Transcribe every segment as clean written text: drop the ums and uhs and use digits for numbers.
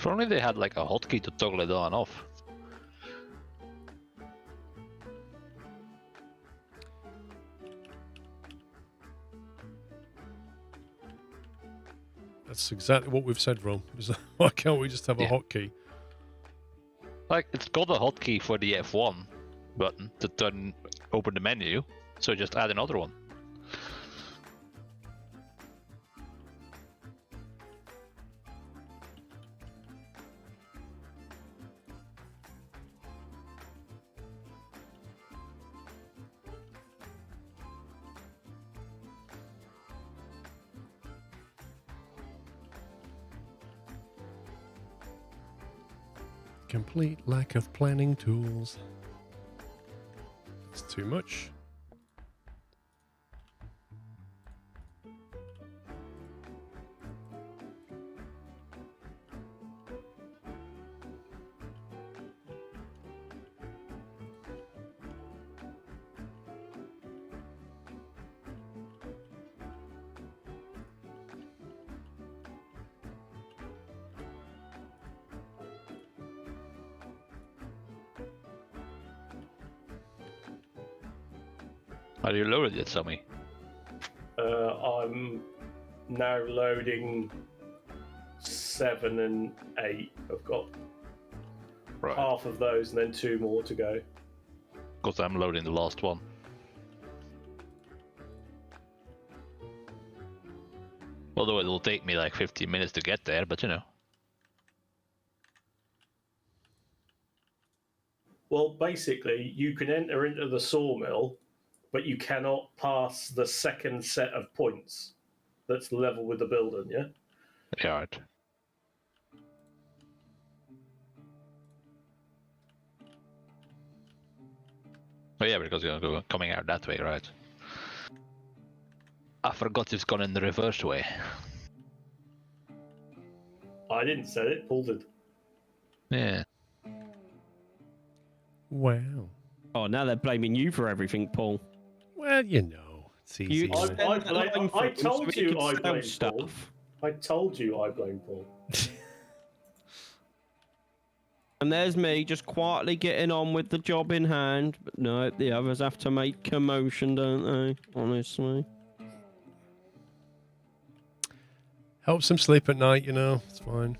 If only they had like a hotkey to toggle it on and off. That's exactly what we've said, Ron. Why can't we just have a hotkey? Like, it's got a hotkey for the F1 button to open the menu, so just add another one. Complete lack of planning tools. It's too much. Are you loaded yet, Sammy? I'm now loading 7 and 8. I've got half of those and then 2 more to go. Because I'm loading the last one. Although it will take me like 15 minutes to get there, but you know. Well, basically, you can enter into the sawmill, but you cannot pass the second set of points that's level with the building, yeah? Yeah, right. Oh yeah, because you're coming out that way, right? I forgot it's gone in the reverse way. I didn't say it, Paul did. Yeah. Wow. Oh, now they're blaming you for everything, Paul. Well, you know, it's easy. I told you I blame Paul. I told you I blame Paul. And there's me just quietly getting on with the job in hand. But no, the others have to make commotion, don't they? Honestly. Helps them sleep at night, you know. It's fine.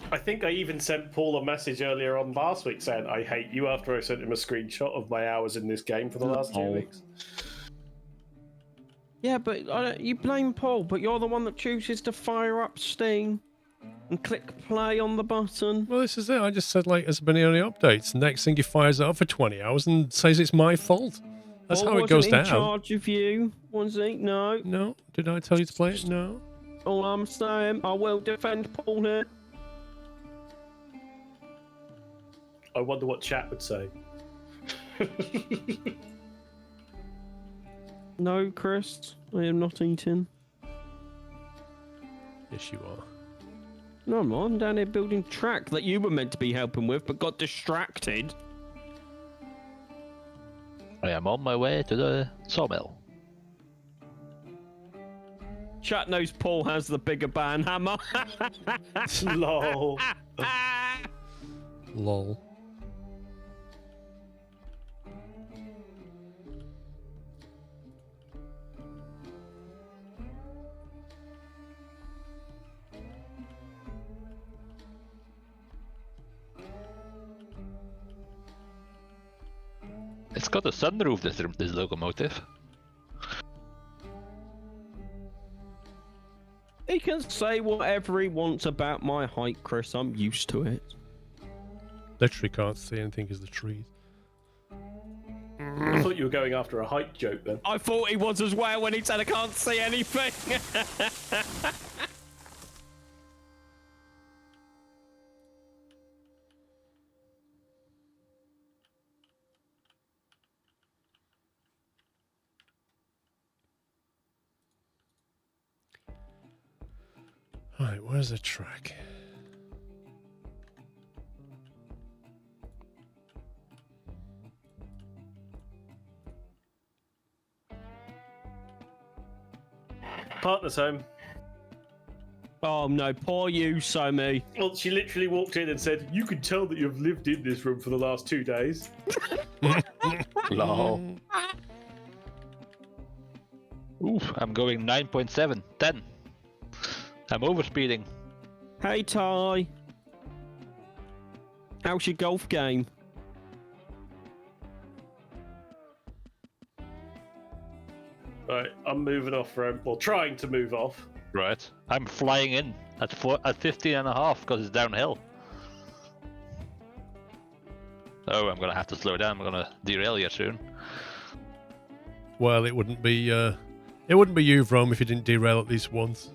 I think I even sent Paul a message earlier on last week saying I hate you after I sent him a screenshot of my hours in this game for the last 2 weeks. Yeah, but you blame Paul, but you're the one that chooses to fire up Steam and click play on the button. Well, this is it. I just said, like, has there been any updates? Next thing he fires it up for 20 hours and says it's my fault. That's Paul how it goes down. wasn't in charge of you, was he? No. No. Did I tell you to play it? No. All I'm saying, I will defend Paul here. I wonder what chat would say. No, Chris, I am not eating. Yes, you are. No, I'm down here building track that you were meant to be helping with, but got distracted. I am on my way to the sawmill. Chat knows Paul has the bigger ban hammer. Lol. Lol. It's got a sunroof, this locomotive. He can say whatever he wants about my height, Chris. I'm used to it. Literally can't see anything because the trees. I thought you were going after a height joke then. I thought he was as well when he said I can't see anything. Right, where's the track? Partner's home. Oh no, poor you, Somi. Well, she literally walked in and said, "You can tell that you've lived in this room for the last 2 days." Lol. Oof, I'm going 9.7, 10. I'm overspeeding. Hey Ty. How's your golf game? Right, I'm moving off from, well, trying to move off. Right. I'm flying in at 15 and a half because it's downhill. Oh, I'm gonna have to slow down. I'm gonna derail here soon. Well, it wouldn't be you, Vroom, if you didn't derail at least once.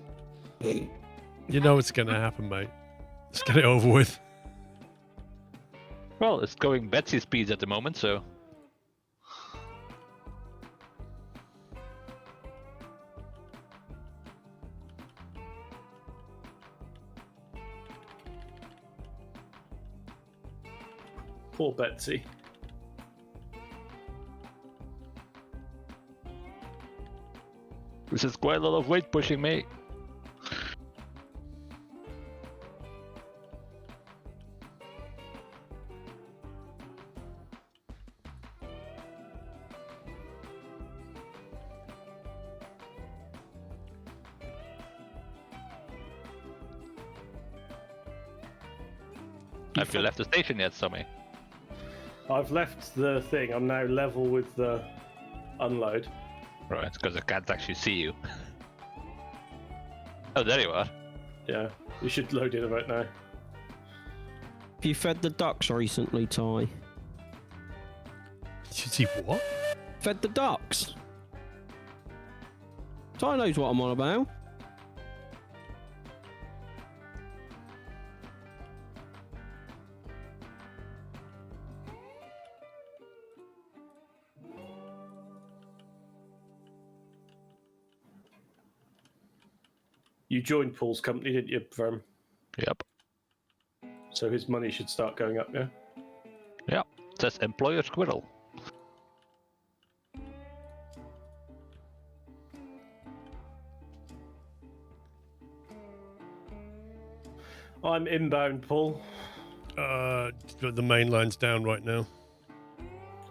You know it's going to happen, mate. Let's get it over with. Well, it's going Betsy speeds at the moment, so. Poor Betsy. This is quite a lot of weight pushing me. Have you left the station yet, Sammy? I've left the thing. I'm now level with the unload. Right, because I can't actually see you. Oh, there you are. Yeah, you should load in about now. Have you fed the ducks recently, Ty? Did you see what? Fed the ducks? Ty knows what I'm on about. You joined Paul's company, didn't you, Verm? Yep. So his money should start going up, yeah? Yep. It says employer squirrel. I'm inbound, Paul. The main line's down right now.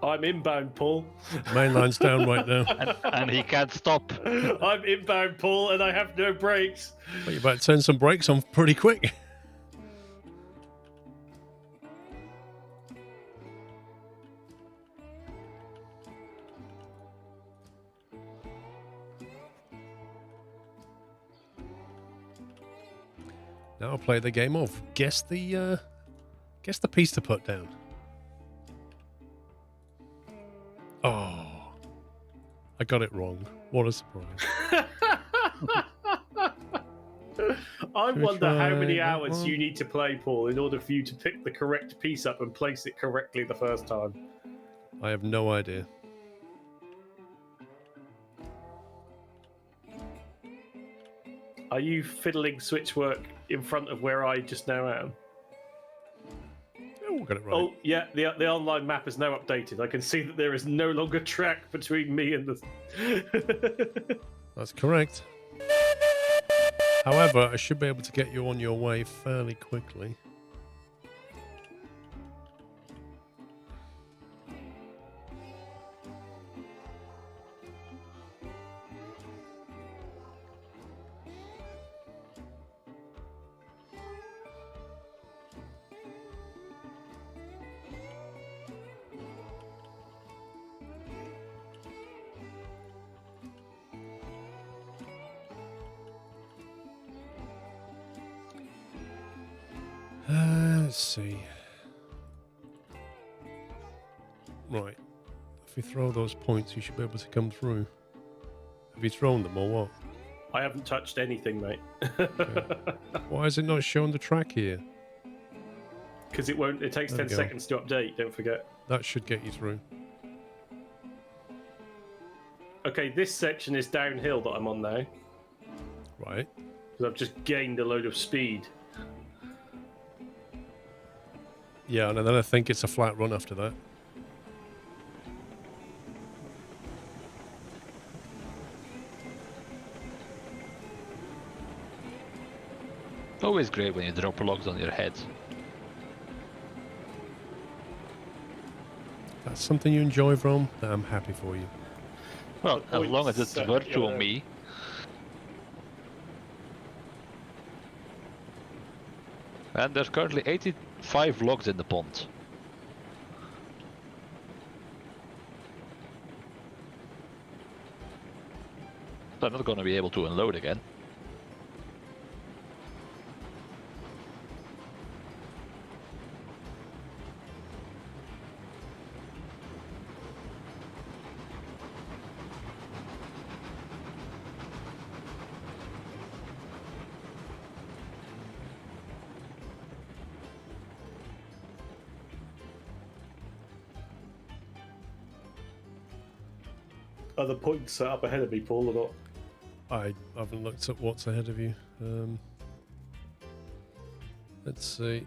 I'm inbound, Paul. Main line's down right now. And he can't stop. I'm inbound, Paul, and I have no brakes. Well, you better turn some brakes on pretty quick. Now I'll play the game of guess the piece to put down. Oh, I got it wrong. What a surprise. I wonder how many try that hours one? you need to play, Paul, in order for you to pick the correct piece up and place it correctly the first time. I have no idea. Are you fiddling switch work in front of where I just now am? Oh, we'll get it right. Oh, yeah, the online map is now updated. I can see that there is no longer track between me and the... That's correct. However, I should be able to get you on your way fairly quickly. Let's see. Right. If you throw those points, you should be able to come through. Have you thrown them or what? I haven't touched anything, mate. Why is it not showing the track here? Because it won't. It takes There 10 we go. seconds to update. Don't forget. That should get you through. Okay, this section is downhill that I'm on now Right. because I've just gained a load of speed. Yeah, and then I think it's a flat run after that. Always great when you drop logs on your head. That's something you enjoy, From. I'm happy for you. Well, The as long as points it's set, virtual you know. me. And there's currently 85 logs in the pond. So I'm not going to be able to unload again. Are the points set up ahead of me, Paul, or not? I haven't looked at what's ahead of you. Let's see.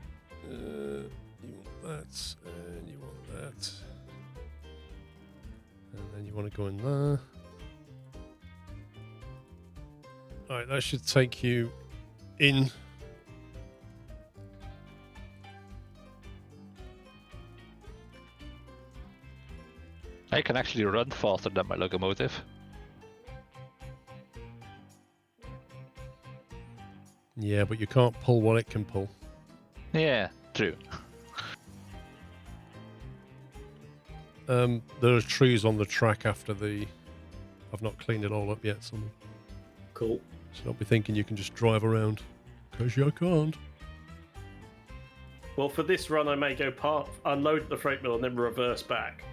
You want that, and you want that. And then you want to go in there. Alright, that should take you in. I can actually run faster than my locomotive. Yeah, but you can't pull what it can pull. Yeah, true. There are trees on the track after the... I've not cleaned it all up yet, so Cool. don't be thinking you can just drive around. Because you can't. Well, for this run, I may go unload at the freight mill and then reverse back.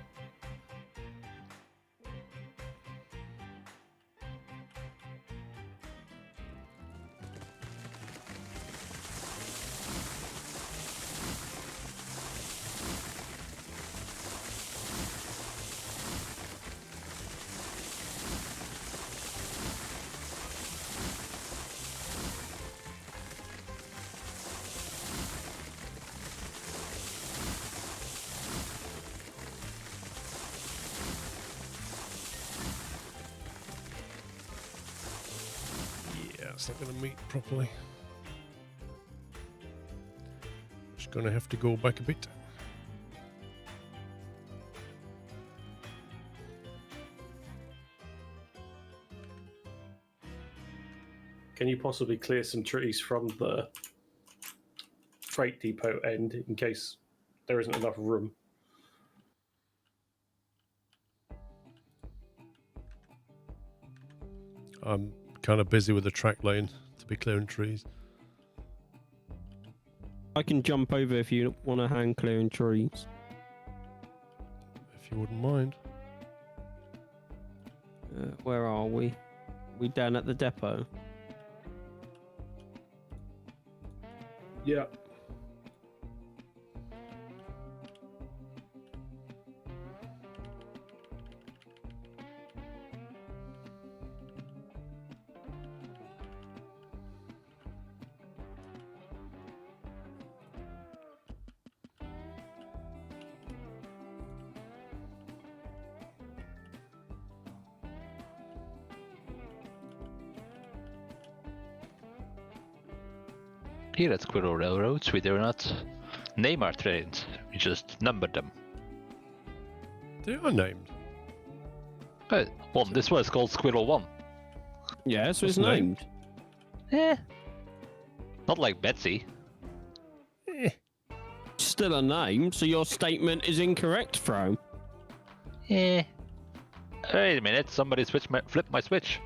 Yeah, it's not going to meet properly. Just going to have to go back a bit. Can you possibly clear some trees from the freight depot end in case there isn't enough room? I'm kind of busy with the track lane to be clearing trees. I can jump over if you want to hand clearing trees. If you wouldn't mind. Where are we? We down at the depot? Yeah. Here at Squirrel Railroads, we do not name our trains, we just number them. They are named. Well, this was called Squirrel 1. Yeah, so it's What's the name? named. Not like Betsy. Still a name, so your statement is incorrect, Fro. Wait a minute, somebody flipped my switch.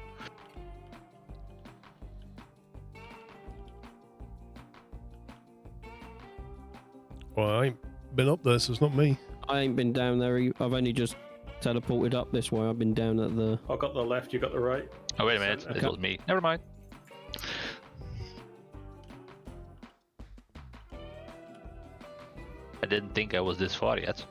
Well, I ain't been up there, so it's not me. I ain't been down there. I've only just teleported up this way. I've been down at the... I got the left, you got the right. Oh, wait a minute, Okay. it was me. Never mind. I didn't think I was this far yet.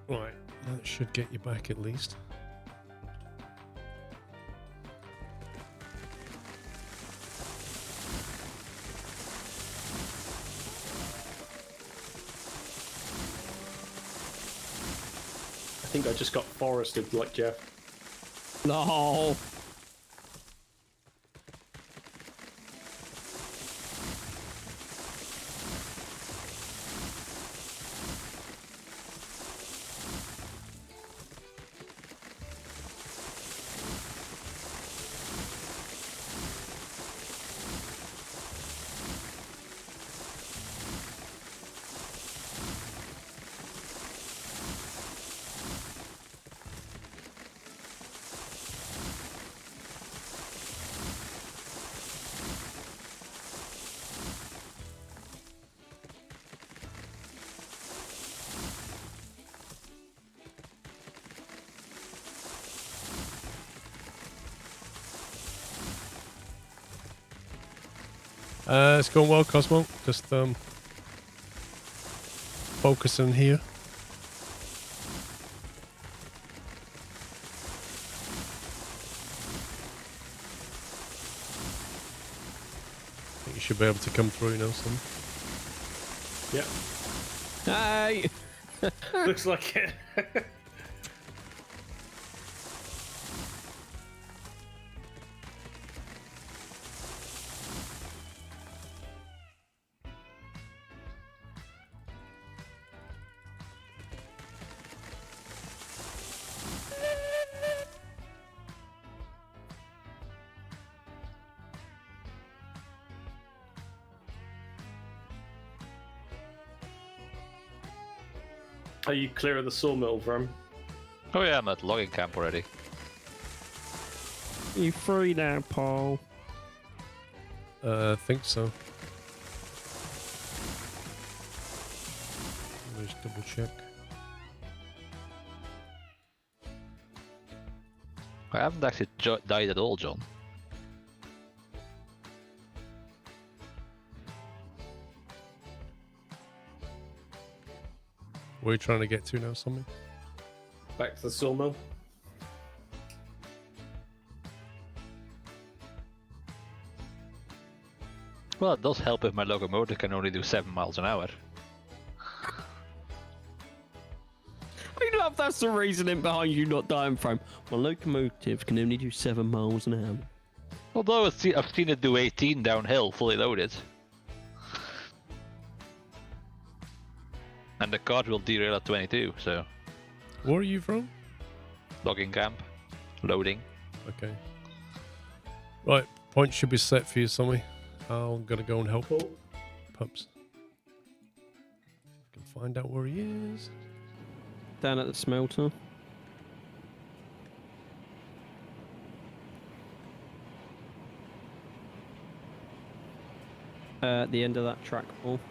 Right, that should get you back at least. I think I just got forested like Jeff. No. It's going well, Cosmo. Just focusing here. I think you should be able to come through now, son. Yeah. Hey. Looks like it. Are you clear of the sawmill, Vrum? Oh yeah, I'm at logging camp already. You free now, Paul? I think so. Let me just double check. I haven't actually died at all, John. Where are you trying to get to now, something? Back to the sawmill. Well, it does help if my locomotive can only do 7 miles an hour. I love that's the reasoning behind you not dying from. My locomotive can only do 7 miles an hour. Although I've seen it do 18 downhill, fully loaded. And the cart will derail at 22, so... Where are you from? Logging camp. Loading. Okay. Right, point should be set for you, Sammy. I'm gonna go and help Cool. Pups. Can find out where he is. Down at the smelter. At the end of that track, Paul.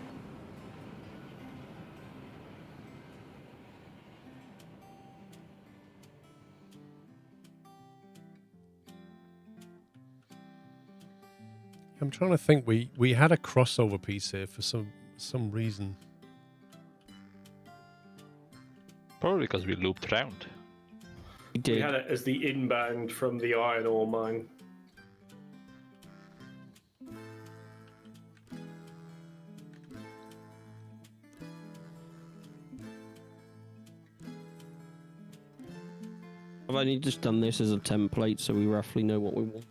I'm trying to think. We had a crossover piece here for some reason. Probably because we looped around. We We did. had it as the inbound from the iron ore mine. I've only just done this as a template so we roughly know what we want.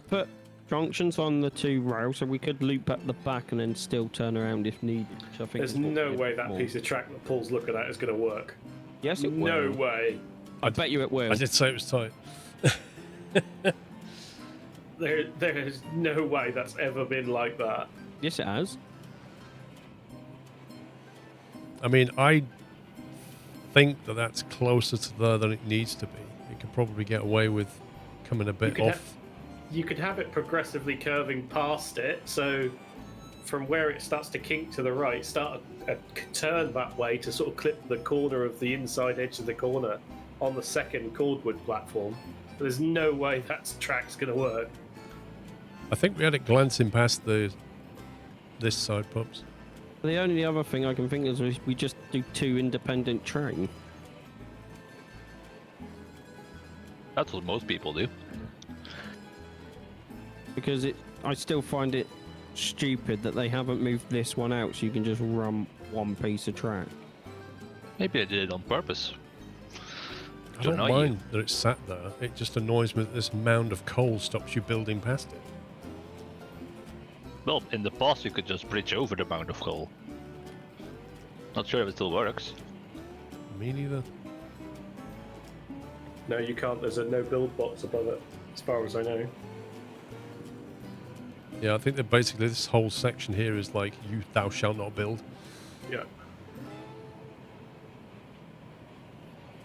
Put junctions on the two rails so we could loop at the back and then still turn around if needed. Which I think There's is what no we did way that before. piece of track that Paul's looking at is going to work. Yes, it No will. way. I bet you it will. I did say it was tight. There is no way that's ever been like that. Yes, it has. I mean, I think that's closer to there than it needs to be. You could probably get away with coming a bit could off. You could have it progressively curving past it, so from where it starts to kink to the right, start a turn that way to sort of clip the corner of the inside edge of the corner on the second cordwood platform. But there's no way that track's going to work. I think we had it glancing past this side, Pups. The only other thing I can think is we just do 2 independent train. That's what most people do. Because I still find it stupid that they haven't moved this one out so you can just run one piece of track. Maybe they did it on purpose. I To don't annoy you. mind that it's sat there. It just annoys me that this mound of coal stops you building past it. Well, in the past you could just bridge over the mound of coal. Not sure if it still works. Me neither. No, you can't. There's a no build box above it, as far as I know. Yeah, I think that basically this whole section here is like, thou shalt not build. Yeah.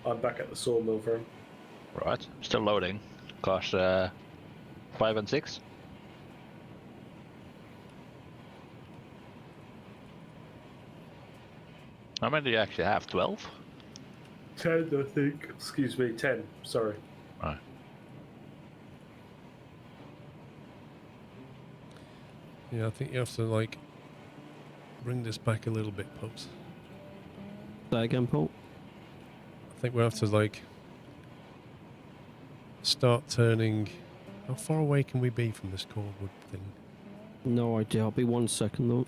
I'm back at the sawmill firm. Right, still loading. Class 5 and 6. How many do you actually have? 12? 10, I think. Excuse me, 10. Sorry. Right. Yeah, I think you have to like bring this back a little bit, Pups. Say that again, Paul? I think we have to like start turning. How far away can we be from this cordwood thing? No idea. I'll be 1 second though.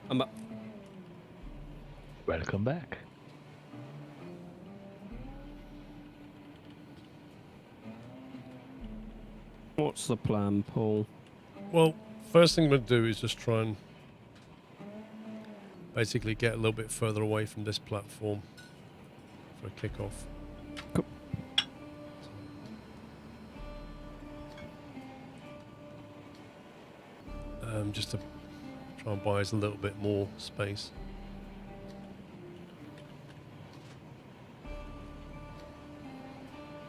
I'm up. Welcome back. What's the plan, Paul? Well, first thing I'm going to do is just try and basically get a little bit further away from this platform for a kickoff. Cool. Just to try and buy us a little bit more space.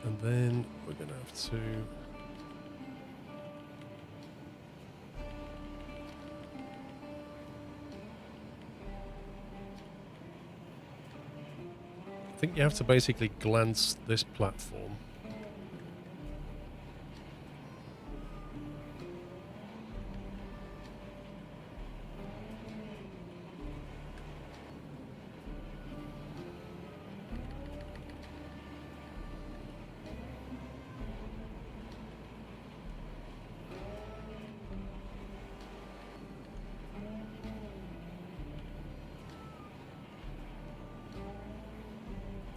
And then we're going to have to I think you have to basically glance this platform.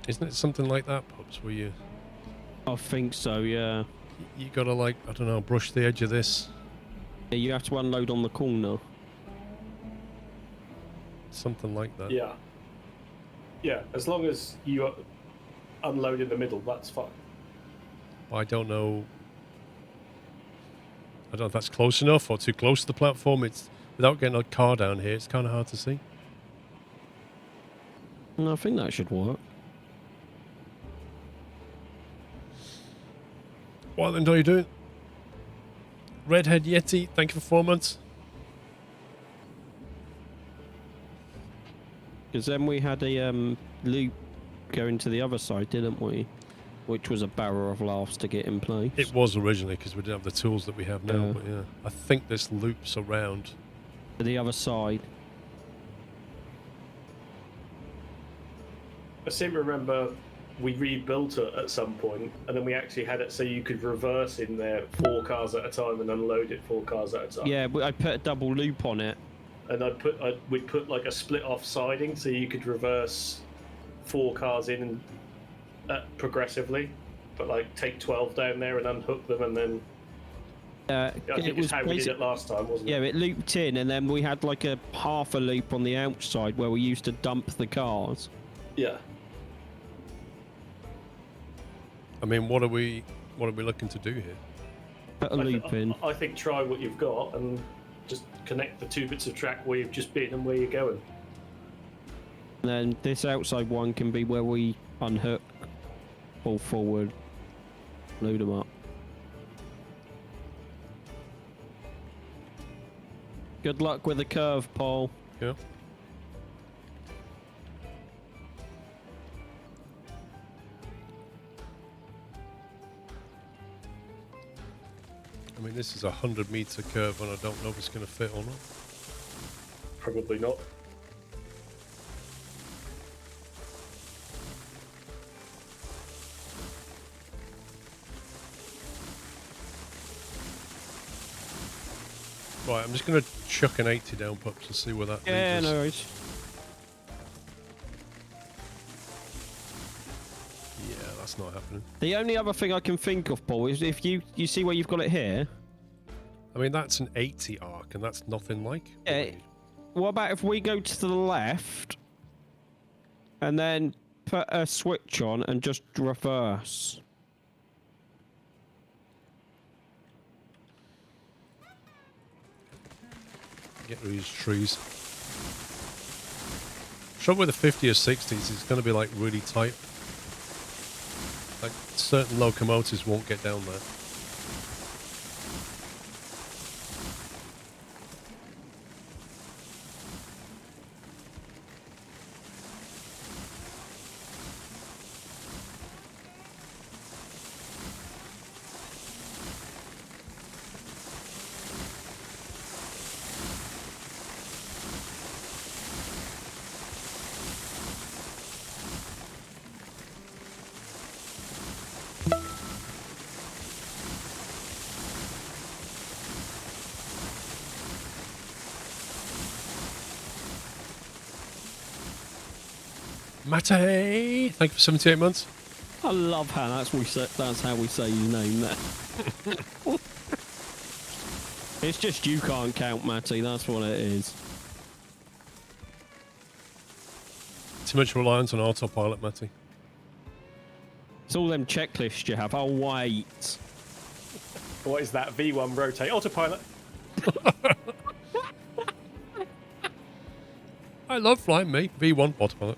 Isn't it something like that, Pups, where you I think so, yeah. gotta like, I don't know, brush the edge of this? Yeah, you have to unload on the corner. Something like that. Yeah. Yeah, as long as you unload in the middle, that's fine. I don't know. I don't know if that's close enough or too close to the platform. It's without getting a car down here, it's kind of hard to see. No, I think that should work. What then are you doing? Redhead Yeti, thank you for 4 months. Because then we had a loop going to the other side, didn't we? Which was a barrel of laughs to get in place. It was originally because we didn't have the tools that we have now, Yeah. but yeah. I think this loops around. To the other side. I seem to remember we rebuilt it at some point, and then we actually had it so you could reverse in there 4 cars at a time and unload it 4 cars at a time. Yeah, but I put a double loop on it. And we'd put like a split off siding so you could reverse 4 cars in progressively, but like take 12 down there and unhook them, and then I think it was it's how we did basic- it last time, wasn't Yeah, it? it looped in, and then we had like a half a loop on the outside where we used to dump the cars. Yeah. I mean, what are we looking to do here? Put a loop in. I think try what you've got and just connect the 2 bits of track where you've just been and where you're going. And then this outside one can be where we unhook, pull forward, load them up. Good luck with the curve, Paul. Yeah. I mean, this is a 100-meter curve, and I don't know if it's going to fit or not. Probably not. Right, I'm just going to chuck an 80 down, Pups, and see where that Yeah, leads us. no worries. Yeah, that's not happening. The only other thing I can think of, Paul, is if you see where you've got it here. I mean, that's an 80 arc, and that's nothing like. what Yeah. we need. What about if we go to the left and then put a switch on and just reverse? Get rid of these trees. Trouble with the 50 or 60s, it's going to be like really tight. Like certain locomotives won't get down there. Mate! Thank you for 78 months. I love how that's how we say his name there. It's just you can't count, Matty. That's what it is. Too much reliance on autopilot, Matty. It's all them checklists you have. Oh wait. What is that? V1 rotate autopilot. I love flying, me. V1 autopilot.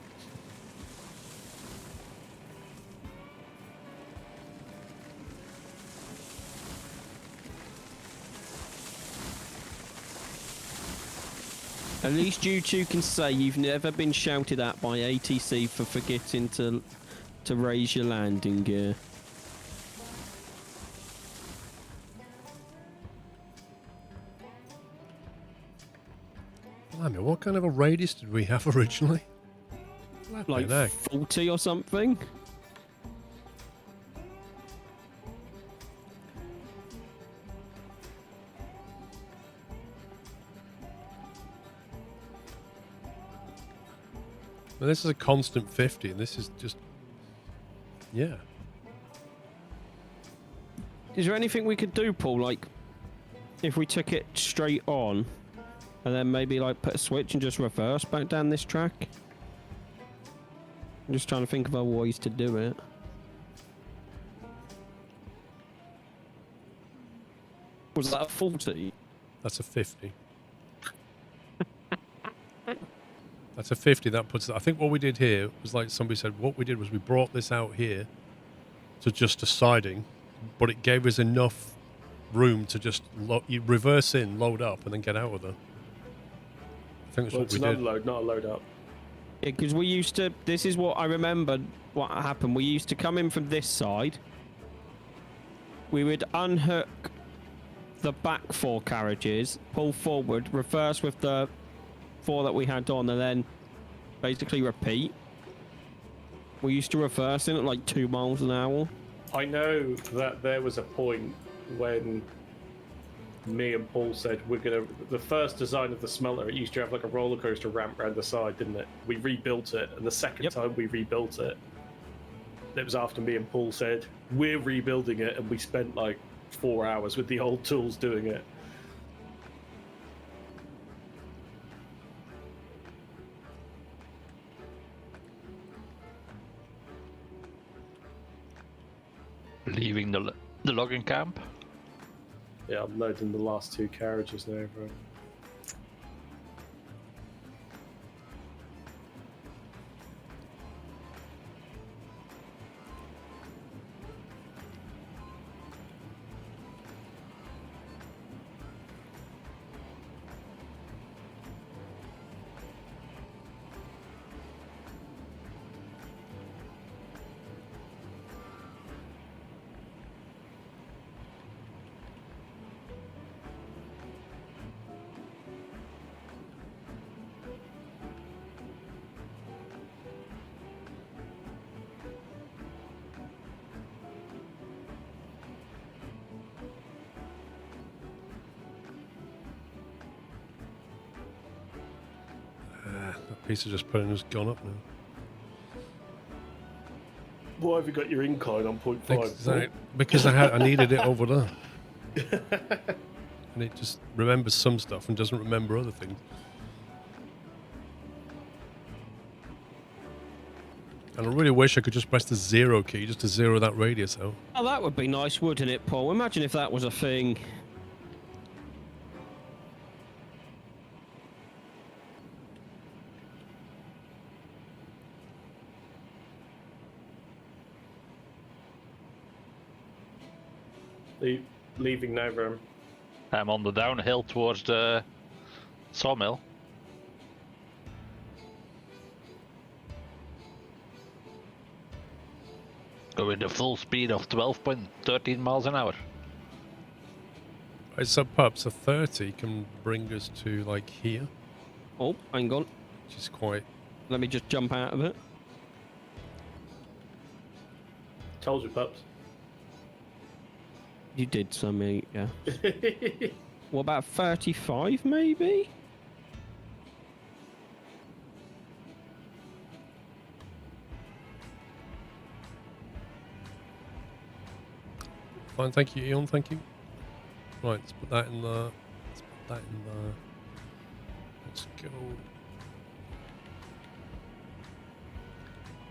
At least you two can say you've never been shouted at by ATC for forgetting to raise your landing gear. Blimey, what kind of a radius did we have originally? Like Flipping heck. 40 or something? Well, this is a constant 50, and this is just... Yeah. Is there anything we could do, Paul? Like, if we took it straight on, and then maybe like put a switch and just reverse back down this track? I'm just trying to think of other ways to do it. Was that a 40? That's a 50. That's a 50. That puts... I think what we did here was like somebody said, what we did was we brought this out here to just a siding, but it gave us enough room to just you reverse in, load up, and then get out of there. I think that's Well, what it's we an did. unload, not a load up. Yeah, because we used to... This is what I remember what happened. We used to come in from this side. We would unhook the back 4 carriages, pull forward, reverse with the 4 that we had on, and then basically repeat. We used to reverse in at like 2 miles an hour. I know that there was a point when me and Paul said we're gonna. The first design of the smelter, it used to have like a roller coaster ramp around the side, didn't it? We rebuilt it, and the second Yep. time we rebuilt it, it was after me and Paul said we're rebuilding it, and we spent like 4 hours with the old tools doing it. Leaving the logging camp. Yeah, I'm loading the last 2 carriages now, bro. That piece of just putting has gone up now. Why have you got your incline on 0.5? Because I needed it over there. And it just remembers some stuff and doesn't remember other things. And I really wish I could just press the 0 key just to zero that radius out. Oh, that would be nice, wouldn't it, Paul? Imagine if that was a thing. Leaving now, Ram. I'm on the downhill towards the sawmill. Going at full speed of 12.13 miles an hour. Right, so perhaps a 30 can bring us to like here, Oh, hang on. which is quite. Let me just jump out of it. Told you, pups. You did something, yeah. What about 35, maybe? Fine, thank you, Eon, thank you. Right, let's put that in there. Let's put that in there. Let's go.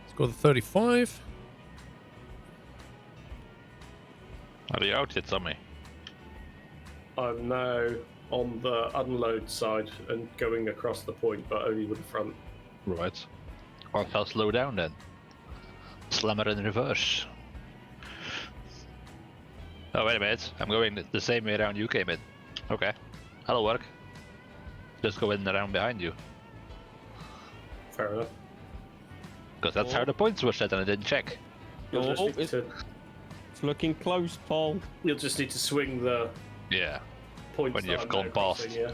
Let's go to 35. Are you out yet, Tommy? I'm now on the unload side and going across the point, but only with the front. Right. I'll slow down then. Slammer in reverse. Oh, wait a minute. I'm going the same way around you came in. Okay. That'll work. Just go in and around behind you. Fair enough. Because that's how the points were set and I didn't check. You'll just, Oh, need it's to, looking close, Paul. you'll just need to swing the Yeah. points When that you've I'm gone now past. crossing, yeah.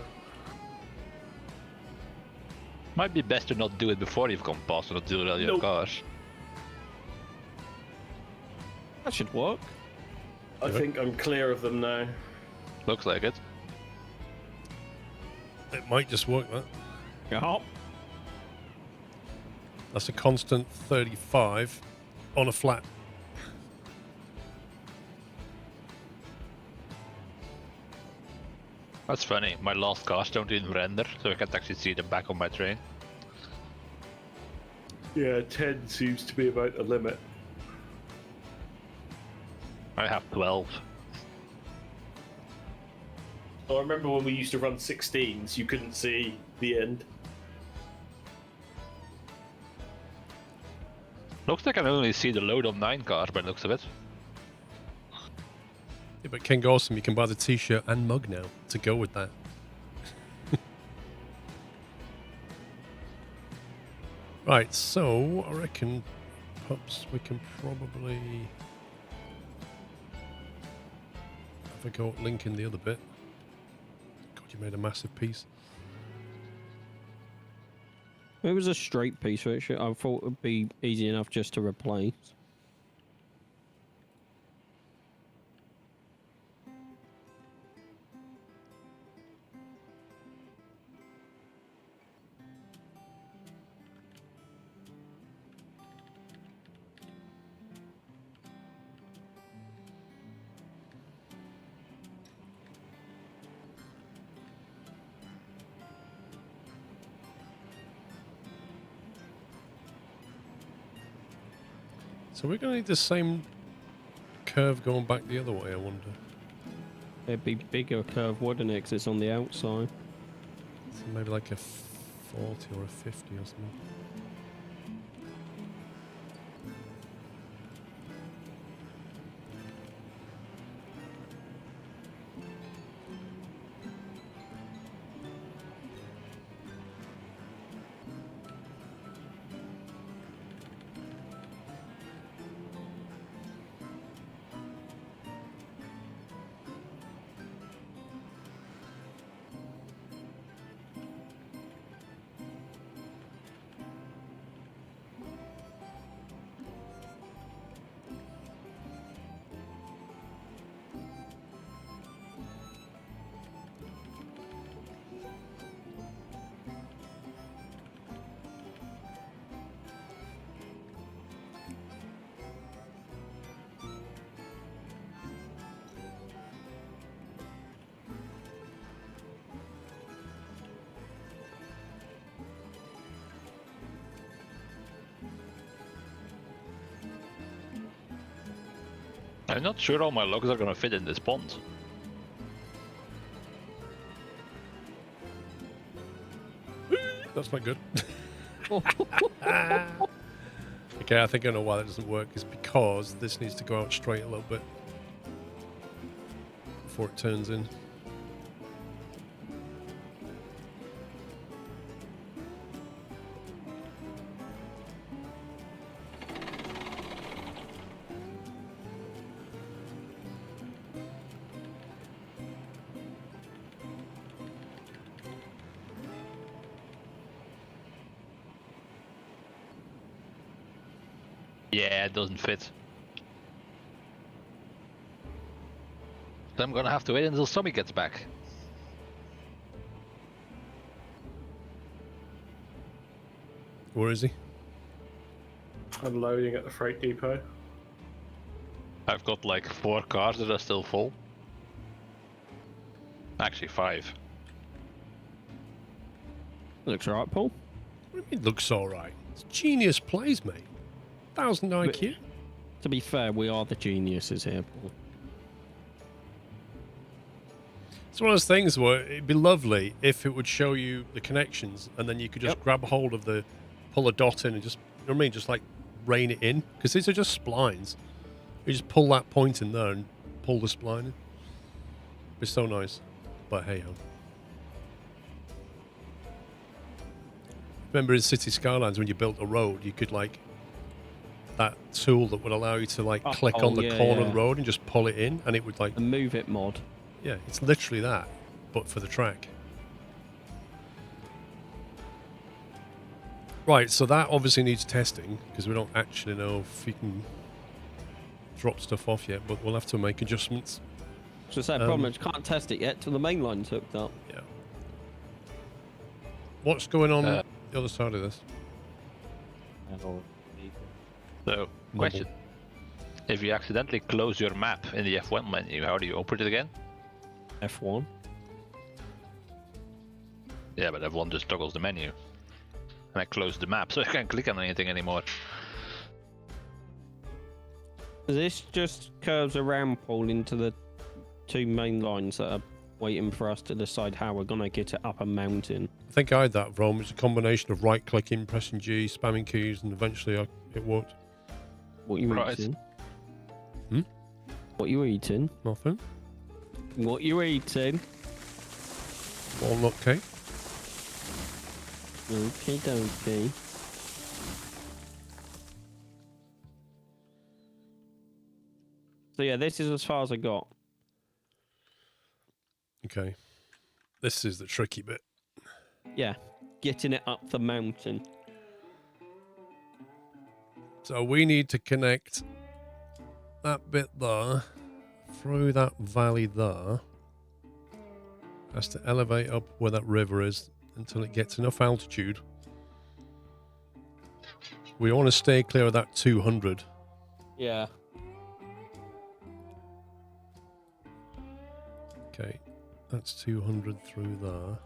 Might be best to not do it before you've gone past and not do it on your Nope. cars. That should work. I think I'm clear of them now. Looks like it. It might just work, that. Yeah. That's a constant 35 on a flat. That's funny. My last cars don't even render, so I can't actually see them back on my train. Yeah, 10 seems to be about the limit. I have 12. I remember when we used to run 16s, you couldn't see the end. Looks like I can only see the load on 9 cars by the looks of it. Yeah, but King Awesome, you can buy the t-shirt and mug now to go with that. Right, so I reckon perhaps we can probably have a go at linking the other bit. God, you made a massive piece. It was a straight piece, so I thought it would be easy enough just to replace. So we're going to need the same curve going back the other way, I wonder. It'd be bigger curve, wouldn't it? 'Cause it's on the outside. So maybe like a 40 or a 50 or something. I'm not sure all my logs are gonna fit in this pond. That's not good. Okay, I think I know why that doesn't work. Is because this needs to go out straight a little bit before it turns in. Yeah, it doesn't fit. So I'm gonna have to wait until Tommy gets back. Where is he? Unloading at the freight depot. I've got like 4 cars that are still full. Actually 5. Looks alright, Paul. What do you mean looks alright? It's genius plays, mate. 1,000 IQ. To be fair, we are the geniuses here, Paul. It's one of those things where it'd be lovely if it would show you the connections and then you could just grab a hold of the, pull a dot in and just, you know what I mean, just like rein it in. Because these are just splines. You just pull that point in there and pull the spline in. It's so nice. But hey ho. Remember in City Skylines when you built a road, you could like that tool that would allow you to like click on the corner of the road and just pull it in, and it would like The move it mod. yeah, it's literally that, but for the track. Right, so that obviously needs testing because we don't actually know if you can drop stuff off yet, but we'll have to make adjustments. So the problem is you can't test it yet till the main line's hooked up. Yeah. What's going on the other side of this? So, question. If you accidentally close your map in the F1 menu, how do you open it again? F1. Yeah, but F1 just toggles the menu. And I closed the map, so I can't click on anything anymore. This just curves around, Paul, into the 2 main lines that are waiting for us to decide how we're going to get it up a mountain. I think I had that wrong. It's a combination of right-clicking, pressing G, spamming keys, and eventually it worked. What you Right. eating? Hmm? What you eating? Nothing. What you eating? Walnut cake. Okie dokie. So yeah, this is as far as I got. Okay. This is the tricky bit. Yeah, getting it up the mountain. So we need to connect that bit there through that valley there. Has to elevate up where that river is until it gets enough altitude. We want to stay clear of that 200. Yeah. Okay, that's 200 through there.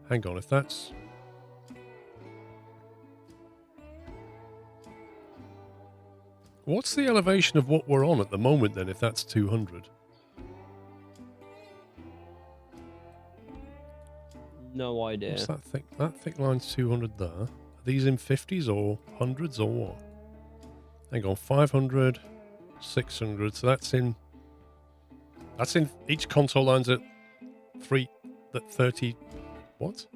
Hang on, if that's... What's the elevation of what we're on at the moment then, if that's 200? No idea. What's that thick? That thick line's 200 there. Are these in 50s or 100s or what? Hang on, 500, 600. So that's in each console line's at 30. What?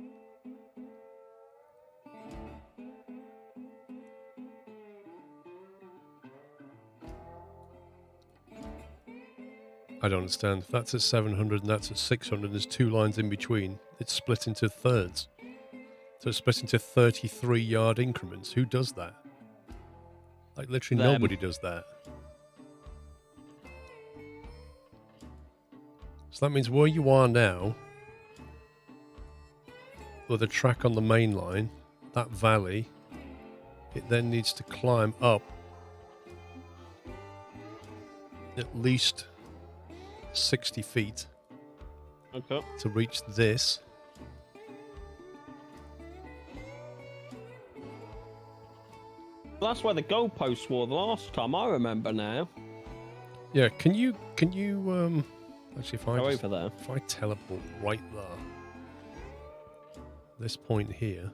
I don't understand. If that's at 700 and that's at 600, there's 2 lines in between. It's split into thirds. So it's split into 33-yard increments. Who does that? Like, literally Them. nobody does that. So that means where you are now, with the track on the main line, that valley, it then needs to climb up at least 60 feet Okay. to reach this. That's where the goalposts were the last time. I remember now. Yeah, can you actually if I Go just, over there. if I teleport right there, this point here.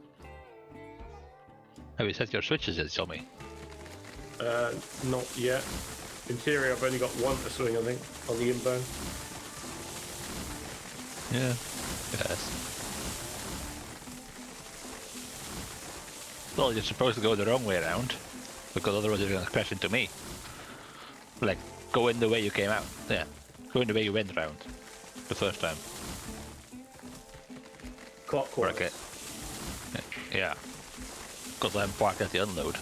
Have you set your switches yet, Tommy? Not yet. In theory, I've only got one to swing, I think, on the inbound. Yeah. Yes. Well, you're supposed to go the wrong way around, because otherwise you're gonna crash into me. Like, go in the way you came out. Yeah. Go in the way you went around. The first time. Clockwise. Okay. Yeah. Because I'm parked at the unload.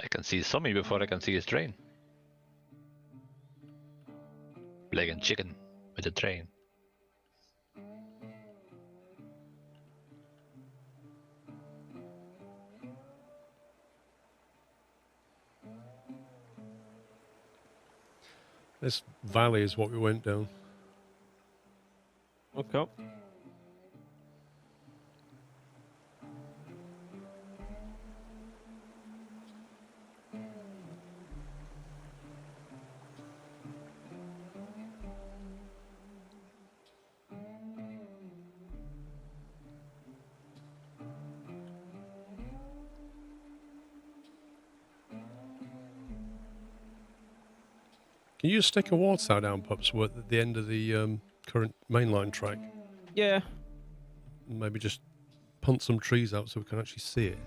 I can see Tommy before I can see his train. Playing chicken with the train. This valley is what we went down. Okay. Can you just stick a wall tower down, Pups, at the end of the current mainline track? Yeah. And maybe just punt some trees out so we can actually see it.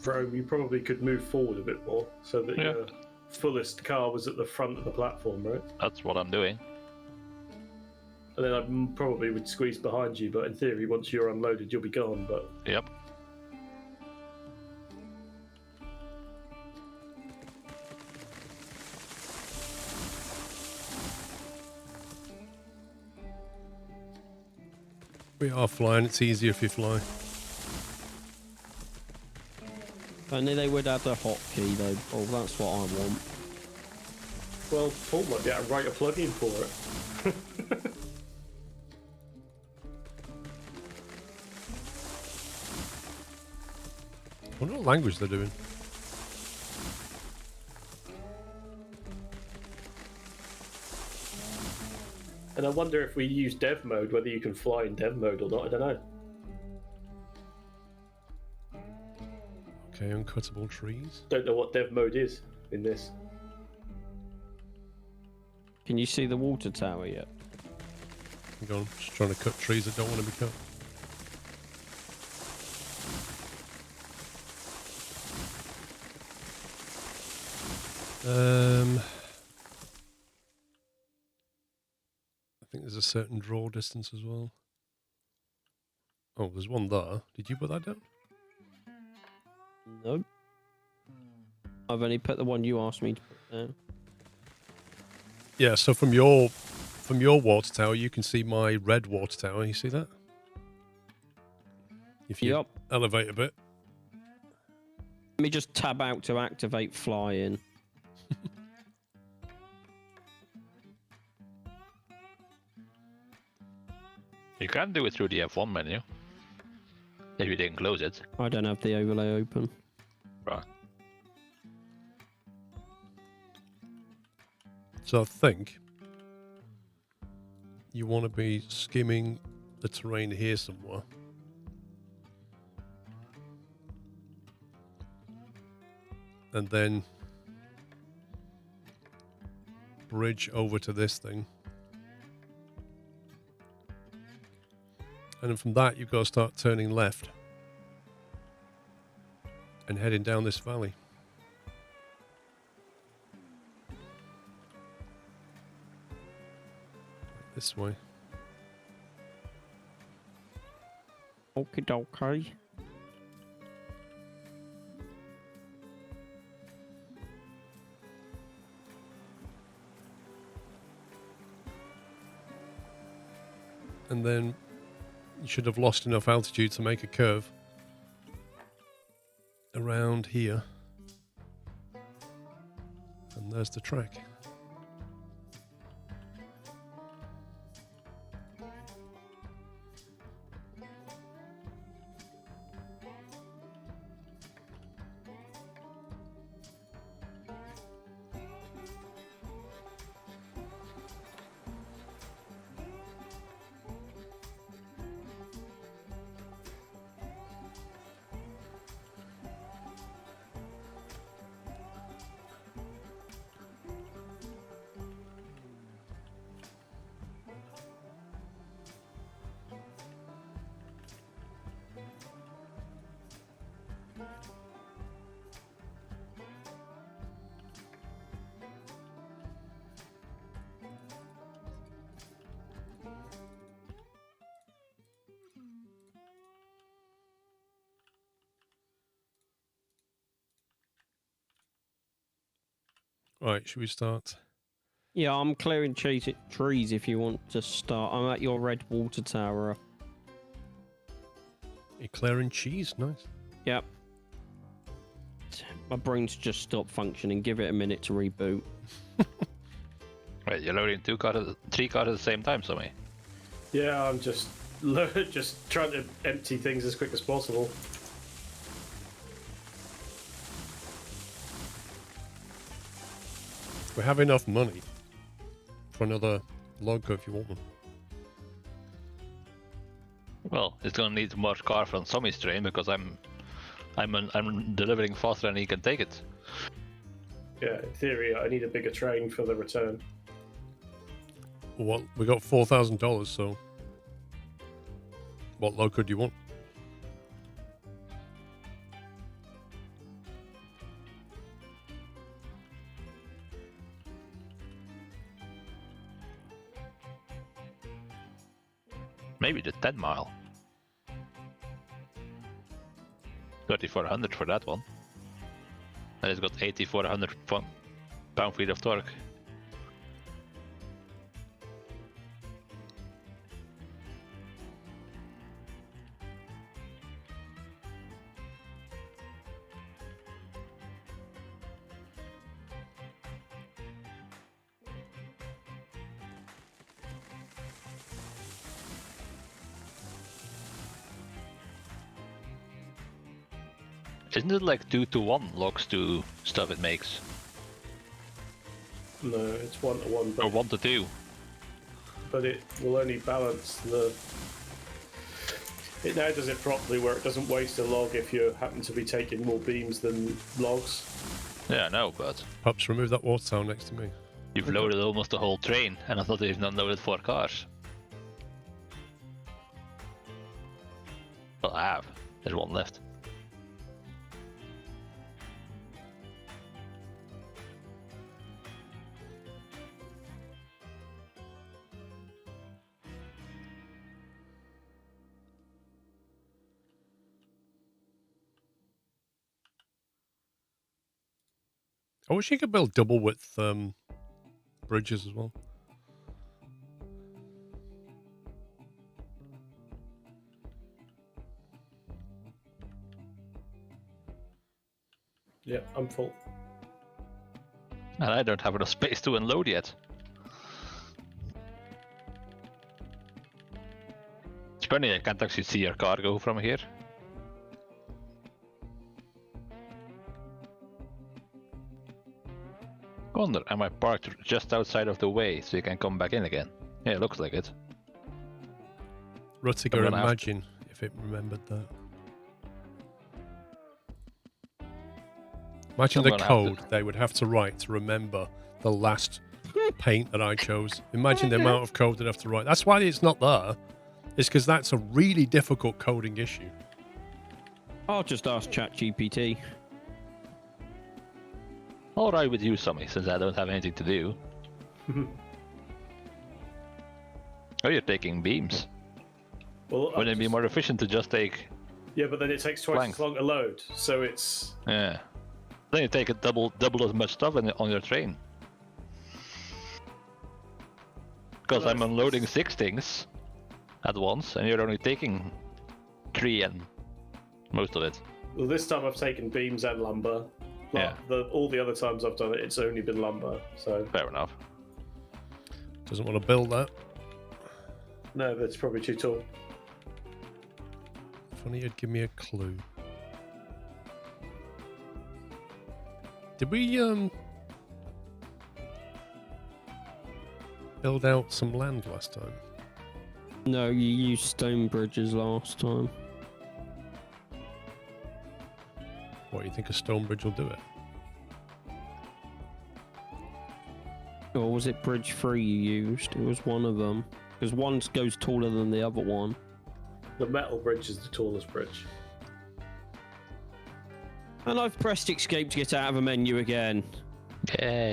Bro, you probably could move forward a bit more so that Yeah. your fullest car was at the front of the platform, right? That's what I'm doing. And then I probably would squeeze behind you, but in theory, once you're unloaded, you'll be gone. But Yep. We are flying. It's easier if you fly. If only they would add a hotkey though. Oh, that's what I want. well, Paul might be able to write a plugin for it. I wonder what language they're doing. And I wonder if we use dev mode, whether you can fly in dev mode or not. I don't know. Okay, uncuttable trees. Don't know what dev mode is in this. Can you see the water tower yet? Hang on, just trying to cut trees that don't want to be cut. I think there's a certain draw distance as well. Oh, there's one there. Did you put that down? No. I've only put the one you asked me to put down. Yeah, so from your water tower, you can see my red water tower. You see that? If you Yep. elevate a bit. Let me just tab out to activate fly-in. You can do it through the F1 menu. If you didn't close it. I don't have the overlay open. Right. So I think you want to be skimming the terrain here somewhere. And then bridge over to this thing. And then from that, you've got to start turning left and heading down this valley. This way. Okie dokie. And then you should have lost enough altitude to make a curve around here. And there's the track. Right, should we start? Yeah, I'm clearing trees if you want to start. I'm at your red water tower. You're clearing cheese, nice. Yep. My brain's just stopped functioning. Give it a minute to reboot. Wait, you're loading 3 cars at the same time, Sammy? Yeah, I'm just trying to empty things as quick as possible. We have enough money for another log if you want one. Well, it's gonna need more car from Sammy's train because I'm delivering faster than he can take it. Yeah, in theory, I need a bigger train for the return. Well, we got $4,000, so what loco do you want? Maybe the 10 mile. 3,400 for that one. And it's got 8,400 pound-feet of torque. Isn't it like 2-to-1 logs to stuff it makes? No, it's 1-to-1, Or 1-to-2? but it will only balance the... It now does it properly where it doesn't waste a log if you happen to be taking more beams than logs. Yeah, I know, but Pups, remove that water tower next to me. you've loaded almost the whole train, and I thought you've not loaded 4 cars. Well, I have. There's one left. I wish you could build double width bridges as well. Yeah, I'm full. And I don't have enough space to unload yet. It's funny, I can't actually see your cargo from here. Wonder, am I parked just outside of the way so you can come back in again? Yeah, it looks like it. Ruttiger, gonna have imagine if it remembered that. Imagine I'm the gonna have code they would have to write to remember the last paint that I chose. Imagine the amount of code I'd have to write. That's why it's not there. It's because that's a really difficult coding issue. I'll just ask ChatGPT. All right with you, Sammy, since I don't have anything to do. Oh, you're taking beams. Well, Wouldn't it be more efficient to just take... Yeah, but then it takes twice Plank. as long to load, so it's... Yeah. Then you take a double as much stuff on your train. Because I'm unloading 6 things at once, and you're only taking 3 and most of it. Well, this time I've taken beams and lumber. Like all the other times I've done it, it's only been lumber, so... Fair enough. Doesn't want to build that. No, that's probably too tall. If only you'd give me a clue. Did we build out some land last time? No, you used stone bridges last time. What, you think a stone bridge will do it? Or was it bridge 3 you used? It was one of them. Because one goes taller than the other one. The metal bridge is the tallest bridge. And I've pressed escape to get out of a menu again. Yeah.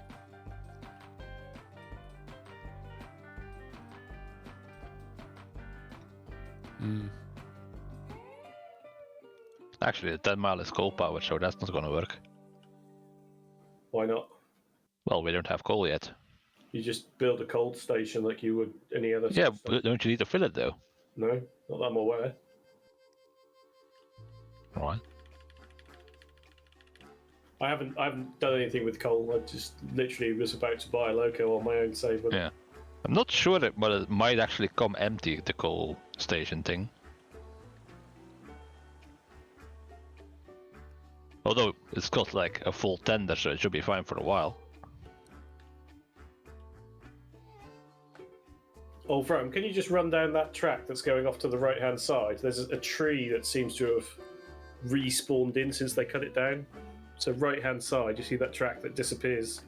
Actually, the 10 mile is coal powered, so that's not gonna work. Why not? Well, we don't have coal yet. You just build a cold station like you would any other. Yeah, station. but don't you need to fill it though? No, not that I'm aware. Right. I haven't done anything with coal. I just literally was about to buy a loco on my own save. Yeah. I'm not sure but it might actually come empty, the coal station thing. Although it's got like a full tender, so it should be fine for a while. Oh, From, can you just run down that track that's going off to the right-hand side? There's a tree that seems to have respawned in since they cut it down. So right-hand side, you see that track that disappears.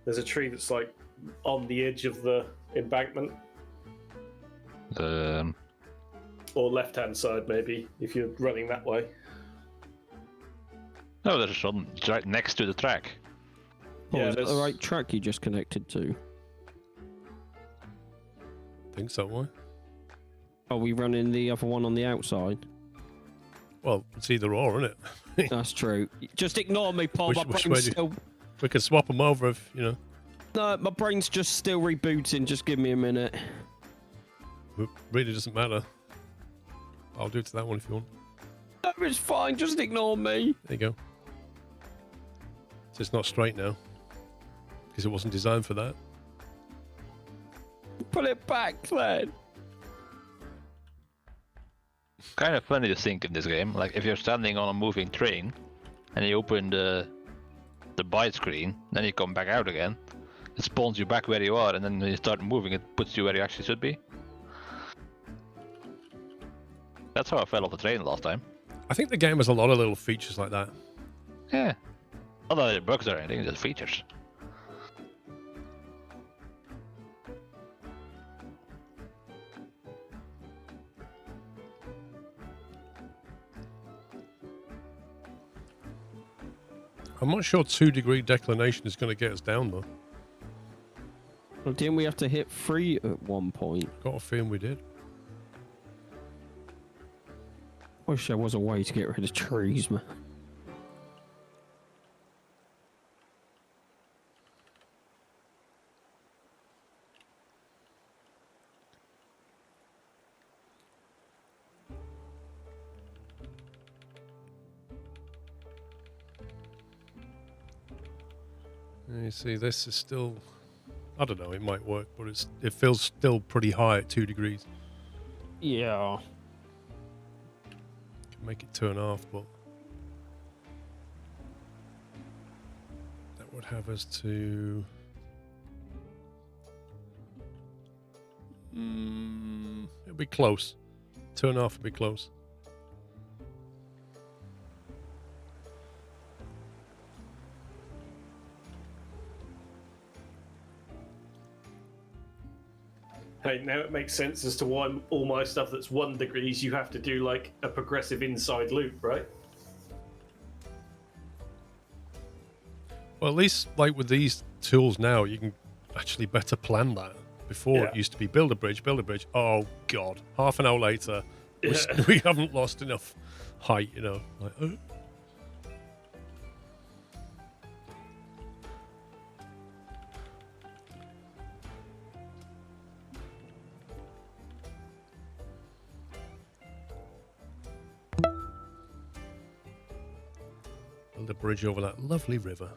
There's a tree that's like on the edge of the embankment. Or left-hand side, maybe, if you're running that way. No, there's one right next to the track. Oh, Yeah, is that the there's- right track you just connected to? Think so, why? Are we running the other one on the outside? Well, it's either or, isn't it? That's true. Just ignore me, Paul. Which My way brain's do you- still... We could swap them over if, you know. No, my brain's just still rebooting. Just give me a minute. It really doesn't matter. I'll do it to that one if you want. No, it's fine. Just ignore me. There you go. So it's not straight now. Because it wasn't designed for that. Pull it back, then. Kind of funny to think in this game, like if you're standing on a moving train and you open the byte screen, then you come back out again, it spawns you back where you are, and then when you start moving it puts you where you actually should be. That's how I fell off the train last time. I think the game has a lot of little features like that. Yeah. Not that they're bugs or anything, just features. I'm not sure 2-degree declination is going to get us down, though. Well, didn't we have to hit 3 at one point? Got a feeling we did. Wish there was a way to get rid of trees, man. You see, this is still... I don't know, it might work, but it feels still pretty high at 2 degrees. Yeah. Can make it 2.5, but... That would have us to... It'll be close. 2.5 would be close. Hey, now it makes sense as to why all my stuff that's 1 degrees, you have to do like a progressive inside loop, right? Well, at least like with these tools now, you can actually better plan that. Before Yeah. it used to be build a bridge. Oh God! Half an hour later, Yeah. we haven't lost enough height. Like, build a bridge over that lovely river.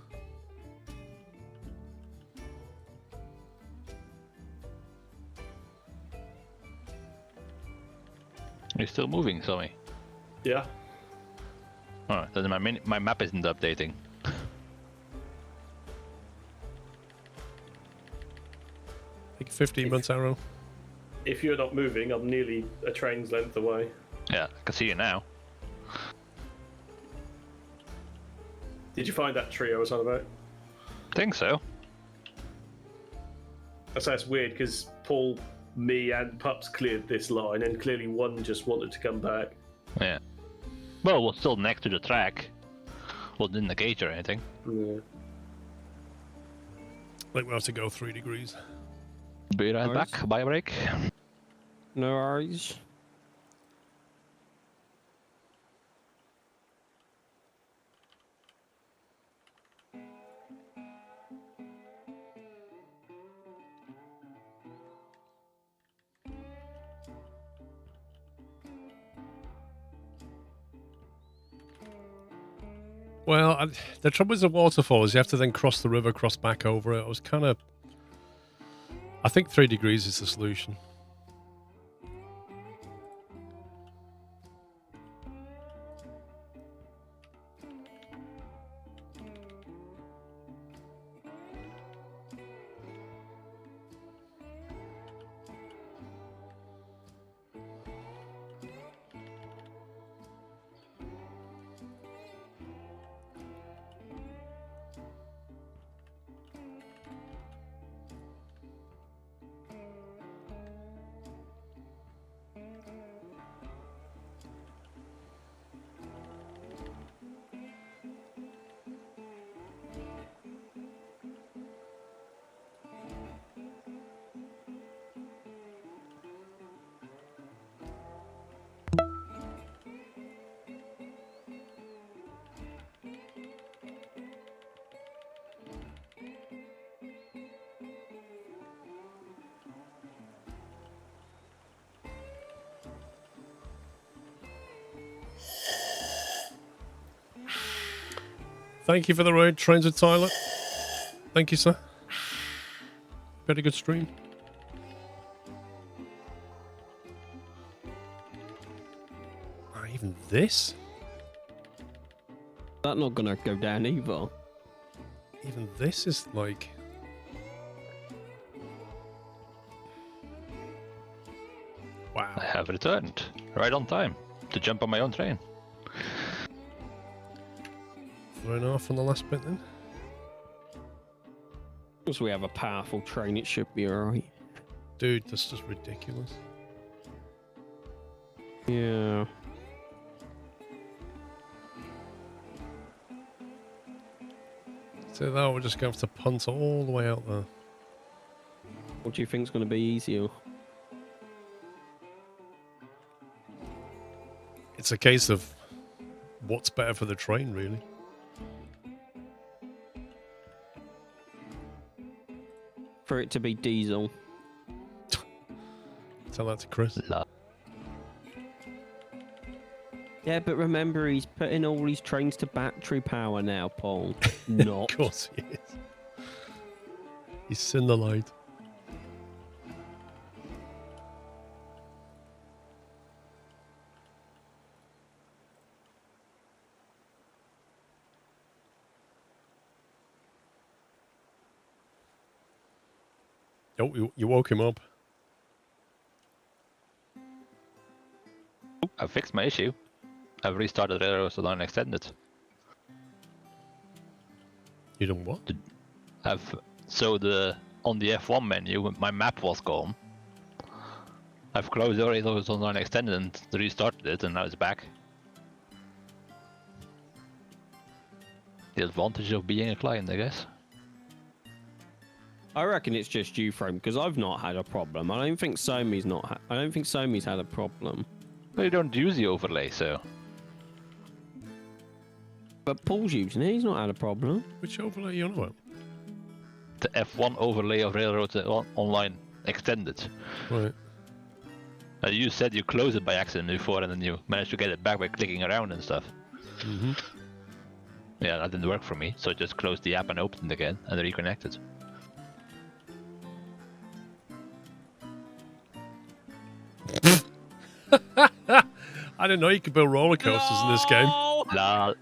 You're still moving, Tommy. Yeah. Oh, then my map isn't updating. Take a 15 months arrow. If you're not moving, I'm nearly a train's length away. Yeah, I can see you now. Did you find that tree I was on about? Think so. That's weird because Paul, me, and Pups cleared this line, and clearly one just wanted to come back. Yeah. Well, we're still next to the track. Wasn't in the gate or anything. Yeah. I think we have to go 3 degrees. Be right Nice. back. Buy a break. No worries. Well, the trouble with the waterfall is you have to then cross the river, cross back over it. I think 3 degrees is the solution. Thank you for the raid, Trains with Tyler. Thank you, sir. Very good stream. Even this? That's not gonna go down either. Even this is like... Wow. I have returned. Right on time. To jump on my own train. 3.5 on the last bit then. Because we have a powerful train, it should be alright. Dude, that's just ridiculous. Yeah. So that we're just going to have to punt all the way out there. What do you think's going to be easier? It's a case of what's better for the train, really. For it to be diesel. Tell that to Chris. La- Yeah, but remember, he's putting all these trains to battery power now, Paul. Not. Of course he is. He's seen the light. Oh, you woke him up. I fixed my issue. I've restarted Railroad so long extended. You done what? On the F1 menu, my map was gone. I've closed already those online extended and restarted it, and now it's back. The advantage of being a client, I guess. I reckon it's just you, Frame, because I've not had a problem. I don't think Somi's I don't think Somi's had a problem. But you don't use the overlay, so. But Paul's using it. He's not had a problem. Which overlay are you on about? The F1 overlay of Railroad Online extended. Right. You said you closed it by accident before, and then you managed to get it back by clicking around and stuff. Mm-hmm. Yeah, that didn't work for me, so I just closed the app and opened it again and reconnected. I didn't know you could build roller coasters in this game. Lol.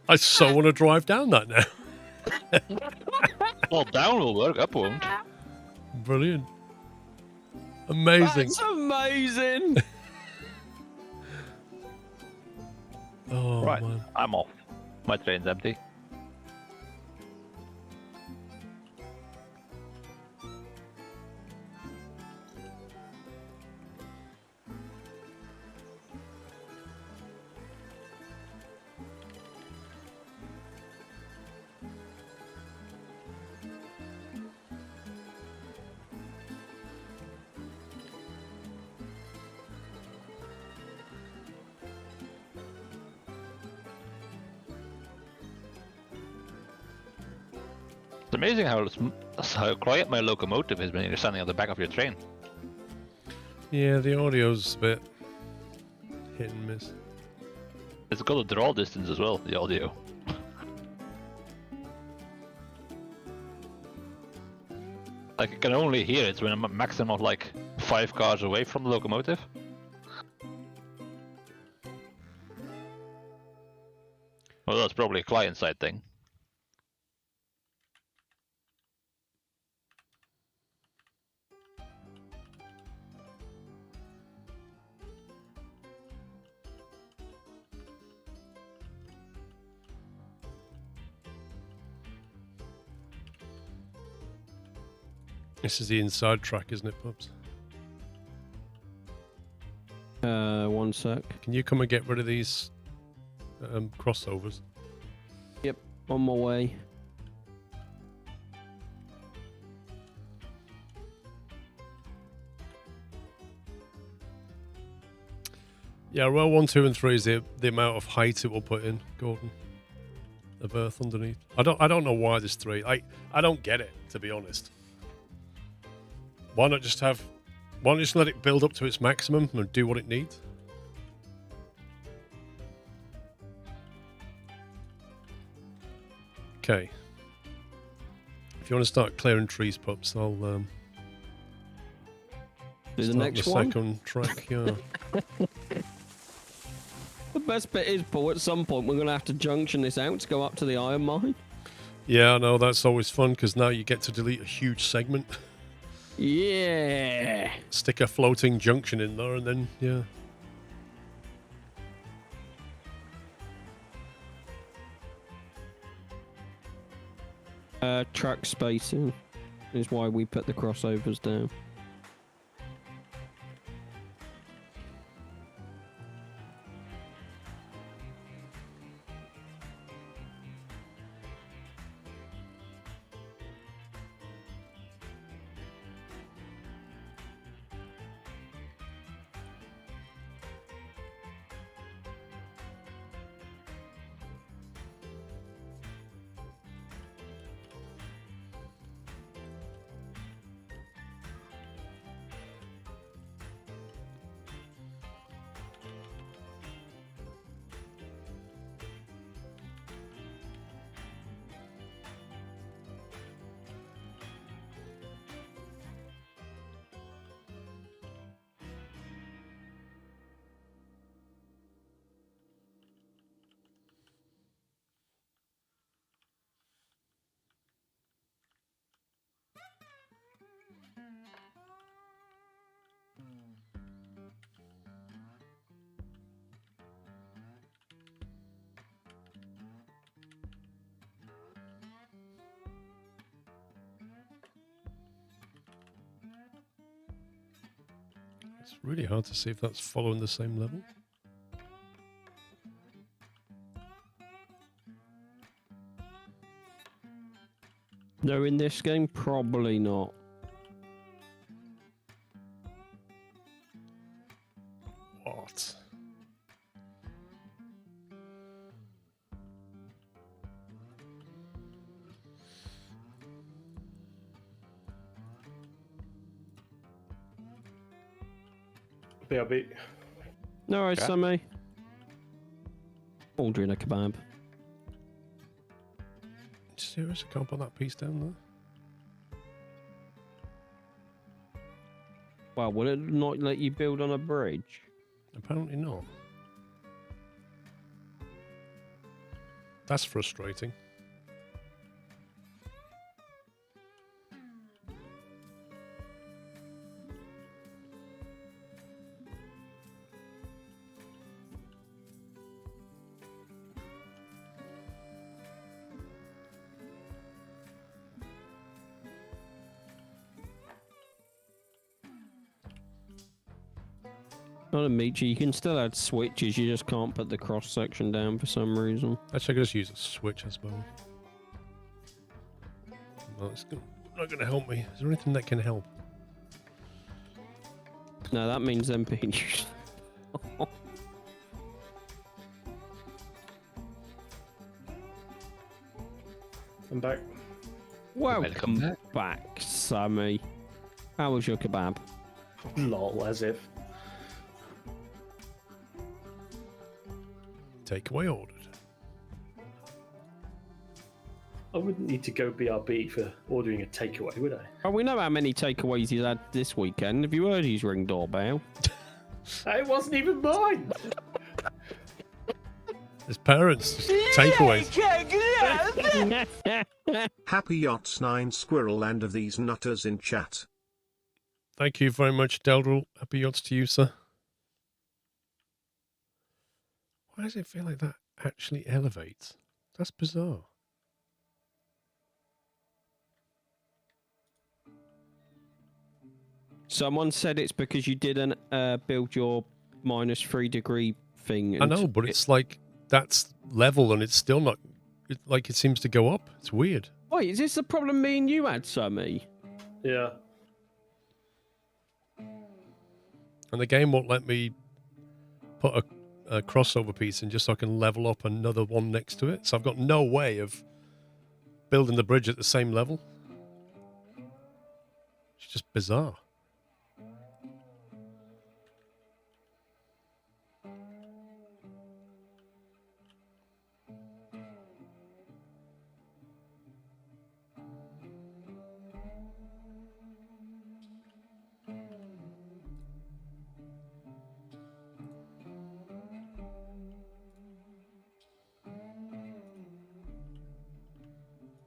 I so want to drive down that now. Well, down will work, up won't. Brilliant. Amazing. That's amazing. Oh, Right, man. I'm off. My train's empty. It's amazing how quiet my locomotive is when you're standing on the back of your train. Yeah, the audio's a bit hit and miss. It's got a draw distance as well, the audio. Like, I can only hear it when I'm at maximum of like 5 cars away from the locomotive. Well, that's probably a client-side thing. This is the inside track, isn't it, Pups? 1 sec. Can you come and get rid of these crossovers? Yep, on my way. Yeah, row 1, 2, and 3 is the amount of height it will put in, Gordon. Of earth underneath. I don't know why there's 3. I don't get it, to be honest. Why not just let it build up to its maximum and do what it needs? Okay. If you want to start clearing trees, Pups, I'll Do the start next the one. second track. Yeah. The best bit is, Paul, at some point we're going to have to junction this out to go up to the iron mine. Yeah, I know, that's always fun because now you get to delete a huge segment. Yeah. Stick a floating junction in there and then, yeah. Track spacing is why we put the crossovers down. It's really hard to see if that's following the same level. No, in this game, probably not. What? BRB. No worries, Okay. Sammy. Ordering a kebab. Serious? I can't put that piece down there. Well, will it not let you build on a bridge? Apparently not. That's frustrating. Not a Michi, you can still add switches, you just can't put the cross section down for some reason. Actually, I could just use a switch as well. Well, it's not going to help me. Is there anything that can help? No, that means them being used. I'm back. Welcome back. back, Sammy. How was your kebab? Lol, as if. Takeaway ordered. I wouldn't need to go BRB for ordering a takeaway, would I? Oh, we know how many takeaways he's had this weekend. Have you heard his ring doorbell? It wasn't even mine! His parents. Takeaways. Happy Yachts 9 Squirrel and of these nutters in chat. Thank you very much, Deldril. Happy yachts to you, sir. Why does it feel like that actually elevates? That's bizarre. Someone said it's because you didn't build your -3 degree thing. I know, but it's like that's level and it's still not. Like it seems to go up. It's weird. Wait, is this the problem me and you had, Sammy? Yeah. And the game won't let me put a crossover piece in just so I can level up another one next to it. So I've got no way of building the bridge at the same level. It's just bizarre.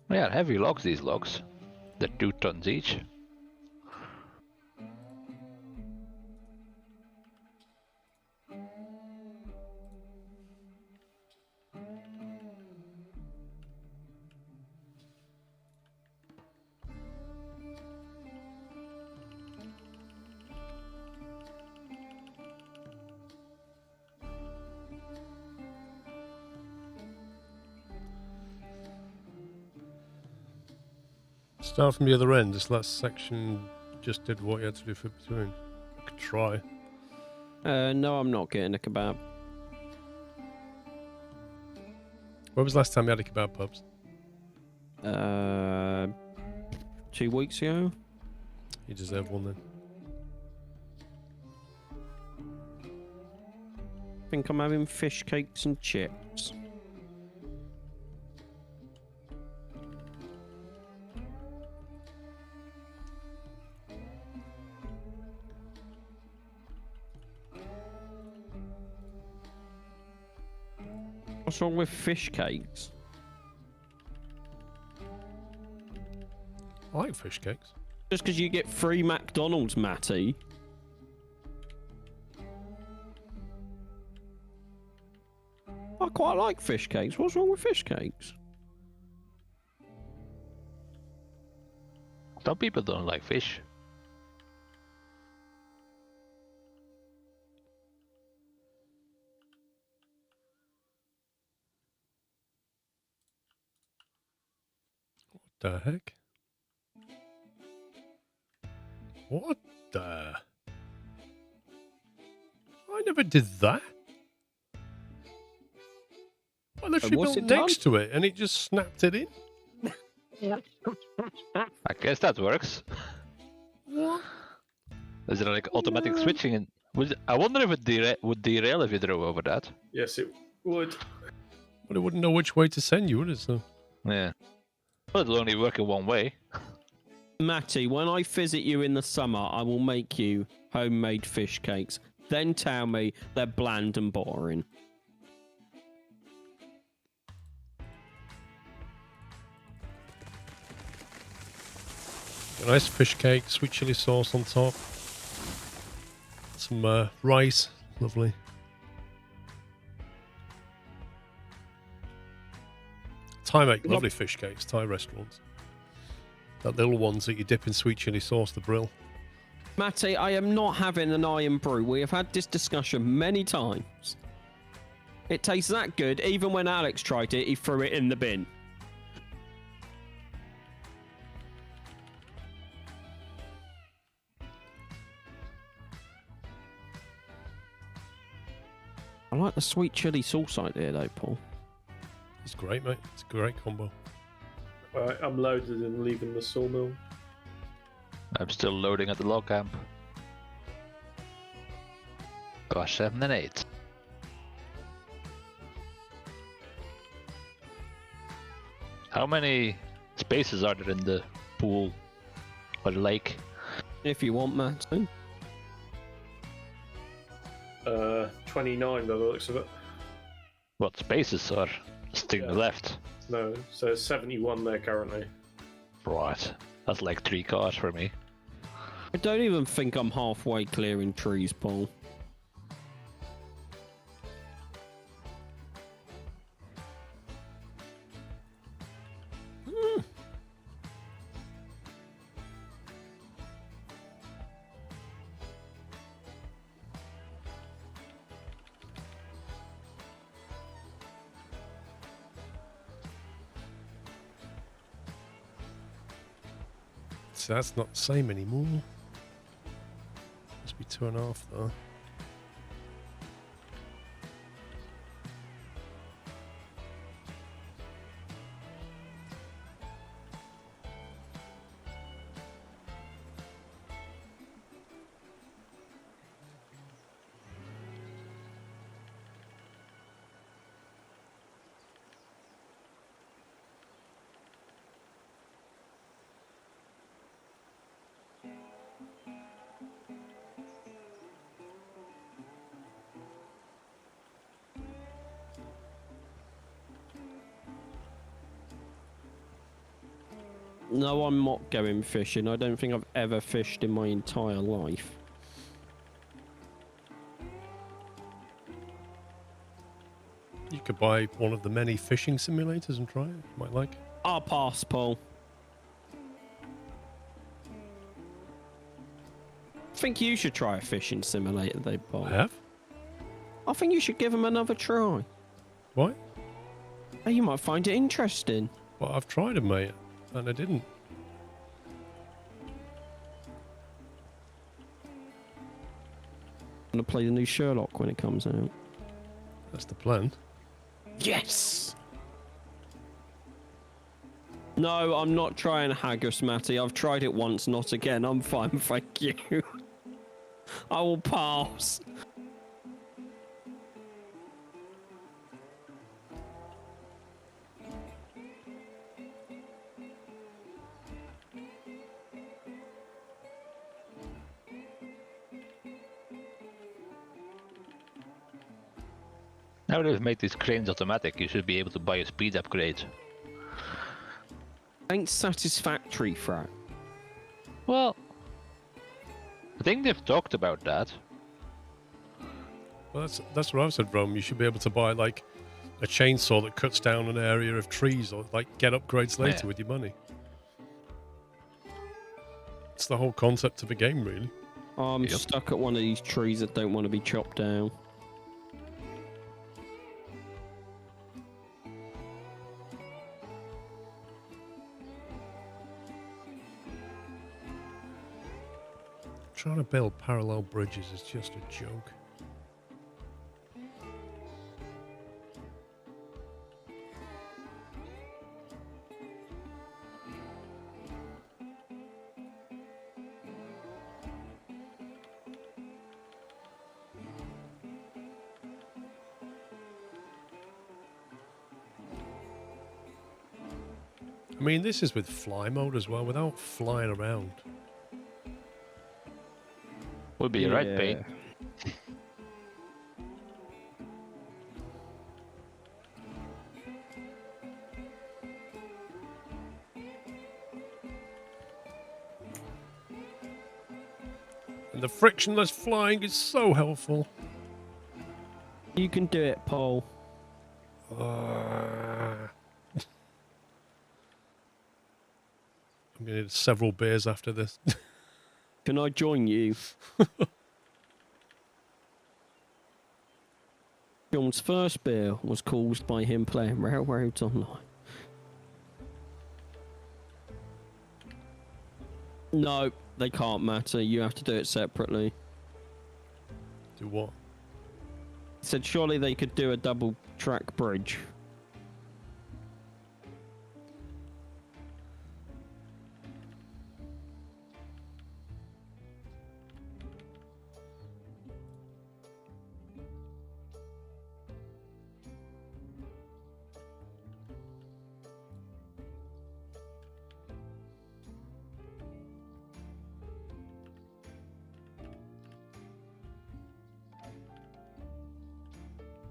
Yeah, heavy logs, these logs. They're 2 tons each. Start from the other end. This last section just did what you had to do for between. I could try. No, I'm not getting a kebab. When was the last time you had a kebab, pubs? 2 weeks ago. You deserve one then. I think I'm having fish cakes and chips. What's wrong with fish cakes? I like fish cakes. Just because you get free McDonald's, Matty. I quite like fish cakes. What's wrong with fish cakes? Some people don't like fish. the heck? What the? I never did that. I literally what's built it done? next to it and it just snapped it in. I guess that works. What? Is there like automatic switching? In? I wonder if it would derail if you drove over that. Yes, it would. But it wouldn't know which way to send you, would it? So. Yeah. Well, it'll only work in one way. Matty, when I visit you in the summer, I will make you homemade fish cakes. Then tell me they're bland and boring. A nice fish cake, sweet chili sauce on top. Some rice, lovely. Thai make lovely fish cakes, Thai restaurants. That little ones that you dip in sweet chili sauce, the brill. Matty, I am not having an iron brew. We have had this discussion many times. It tastes that good. Even when Alex tried it, he threw it in the bin. I like the sweet chili sauce idea though, Paul. It's great, mate. It's a great combo. Right, I'm loaded and leaving the sawmill. I'm still loading at the log camp. Gosh, 7 and 8. How many spaces are there in the pool or the lake? If you want, Matty. 29 by the looks of it. What spaces are still left? No, so 71 there currently. Right. That's like 3 cars for me. I don't even think I'm halfway clearing trees, Paul. So that's not the same anymore. Must be 2.5 though. No, I'm not going fishing. I don't think I've ever fished in my entire life. You could buy one of the many fishing simulators and try it. You might like it. I'll pass, Paul. I think you should try a fishing simulator, though, Paul. I have? I think you should give them another try. Why? Oh, you might find it interesting. Well, I've tried it, mate, and I didn't. I'm going to play the new Sherlock when it comes out. That's the plan. Yes! No, I'm not trying haggis, Matty. I've tried it once, not again. I'm fine, thank you. I will pass. Now they've made these cranes automatic, you should be able to buy a speed upgrade. Ain't satisfactory, Frat. Well, I think they've talked about that. Well, that's what I've said, Rome. You should be able to buy, like, a chainsaw that cuts down an area of trees or, like, get upgrades later with your money. It's the whole concept of a game, really. I'm stuck at one of these trees that don't want to be chopped down. Trying to build parallel bridges is just a joke. I mean, this is with fly mode as well, without flying around. Would be right, Pete. And the frictionless flying is so helpful. You can do it, Paul. I'm going to need several beers after this. Can I join you? John's first beer was caused by him playing Railroads Online. No, they can't matter. You have to do it separately. Do what? Said surely they could do a double track bridge.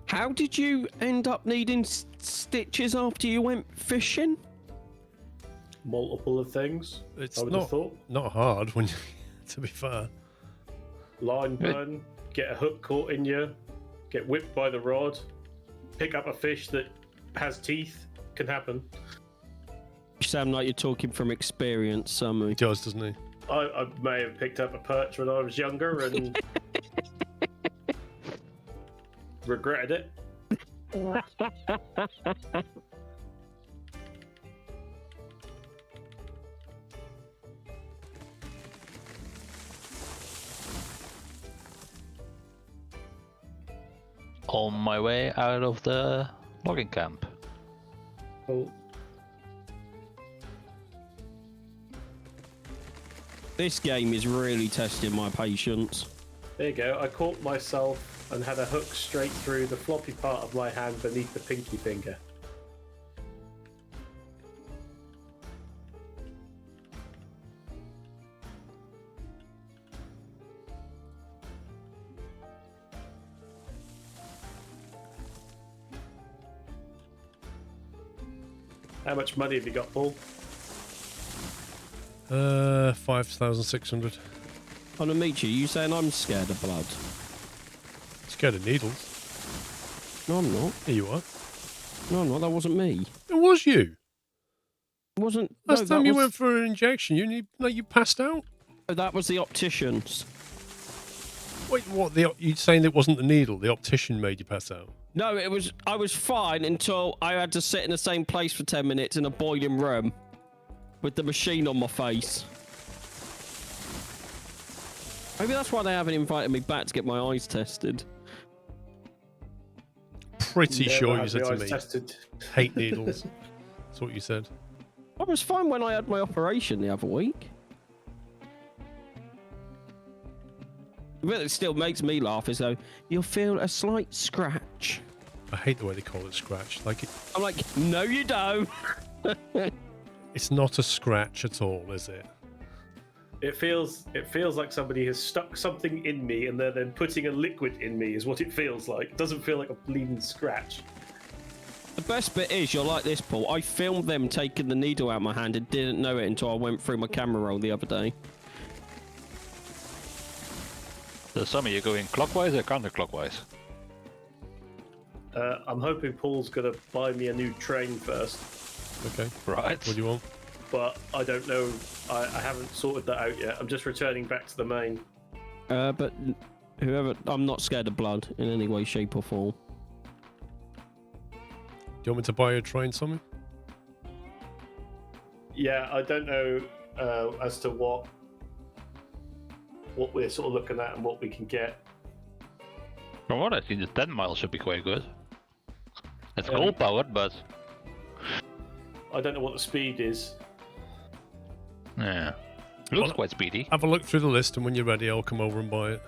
How did you end up needing stitches after you went fishing? Multiple of things. It's I would have thought. not hard when you, to be fair. Line burn, get a hook caught in you, get whipped by the rod, pick up a fish that has teeth. Can happen. You sound like you're talking from experience, Sammy. He does, doesn't he? I may have picked up a perch when I was younger and regretted it. On my way out of the logging camp. Well, This game is really testing my patience. there you go. I caught myself and had a hook straight through the floppy part of my hand beneath the pinky finger. How much money have you got, Paul? 5,600. Onamichi, you saying I'm scared of blood? Scared of needles? No, I'm not. Here you are. No, I'm not. That wasn't me. It was you. It wasn't. Last no, time that you was, went for an injection, you passed out. that was the opticians. Wait, what? You saying it wasn't the needle? The optician made you pass out. No, it was. I was fine until I had to sit in the same place for 10 minutes in a boiling room with the machine on my face. Maybe that's why they haven't invited me back to get my eyes tested. Pretty Never sure you had said my to eyes me, tested. hate needles. That's what you said. I was fine when I had my operation the other week. But it still makes me laugh as though you'll feel a slight scratch. I hate the way they call it scratch. Like I'm like, no, you don't. it's not a scratch at all, is it? It feels like somebody has stuck something in me and they're then putting a liquid in me is what it feels like. It doesn't feel like a bleeding scratch. The best bit is, you're like this, Paul. I filmed them taking the needle out of my hand and didn't know it until I went through my camera roll the other day. So some of you going clockwise or counterclockwise? I'm hoping Paul's going to buy me a new train first, Okay. Right. What do you want? but I don't know. I haven't sorted that out yet. I'm just returning back to the main. But whoever, I'm not scared of blood in any way, shape, or form. Do you want me to buy you a train, something? Yeah, I don't know as to what what we're sort of looking at and what we can get. From what I see, the 10 miles should be quite good. It's Um, coal powered, but I don't know what the speed is. yeah, it looks Well, quite speedy. Have a look through the list, and when you're ready, I'll come over and buy it.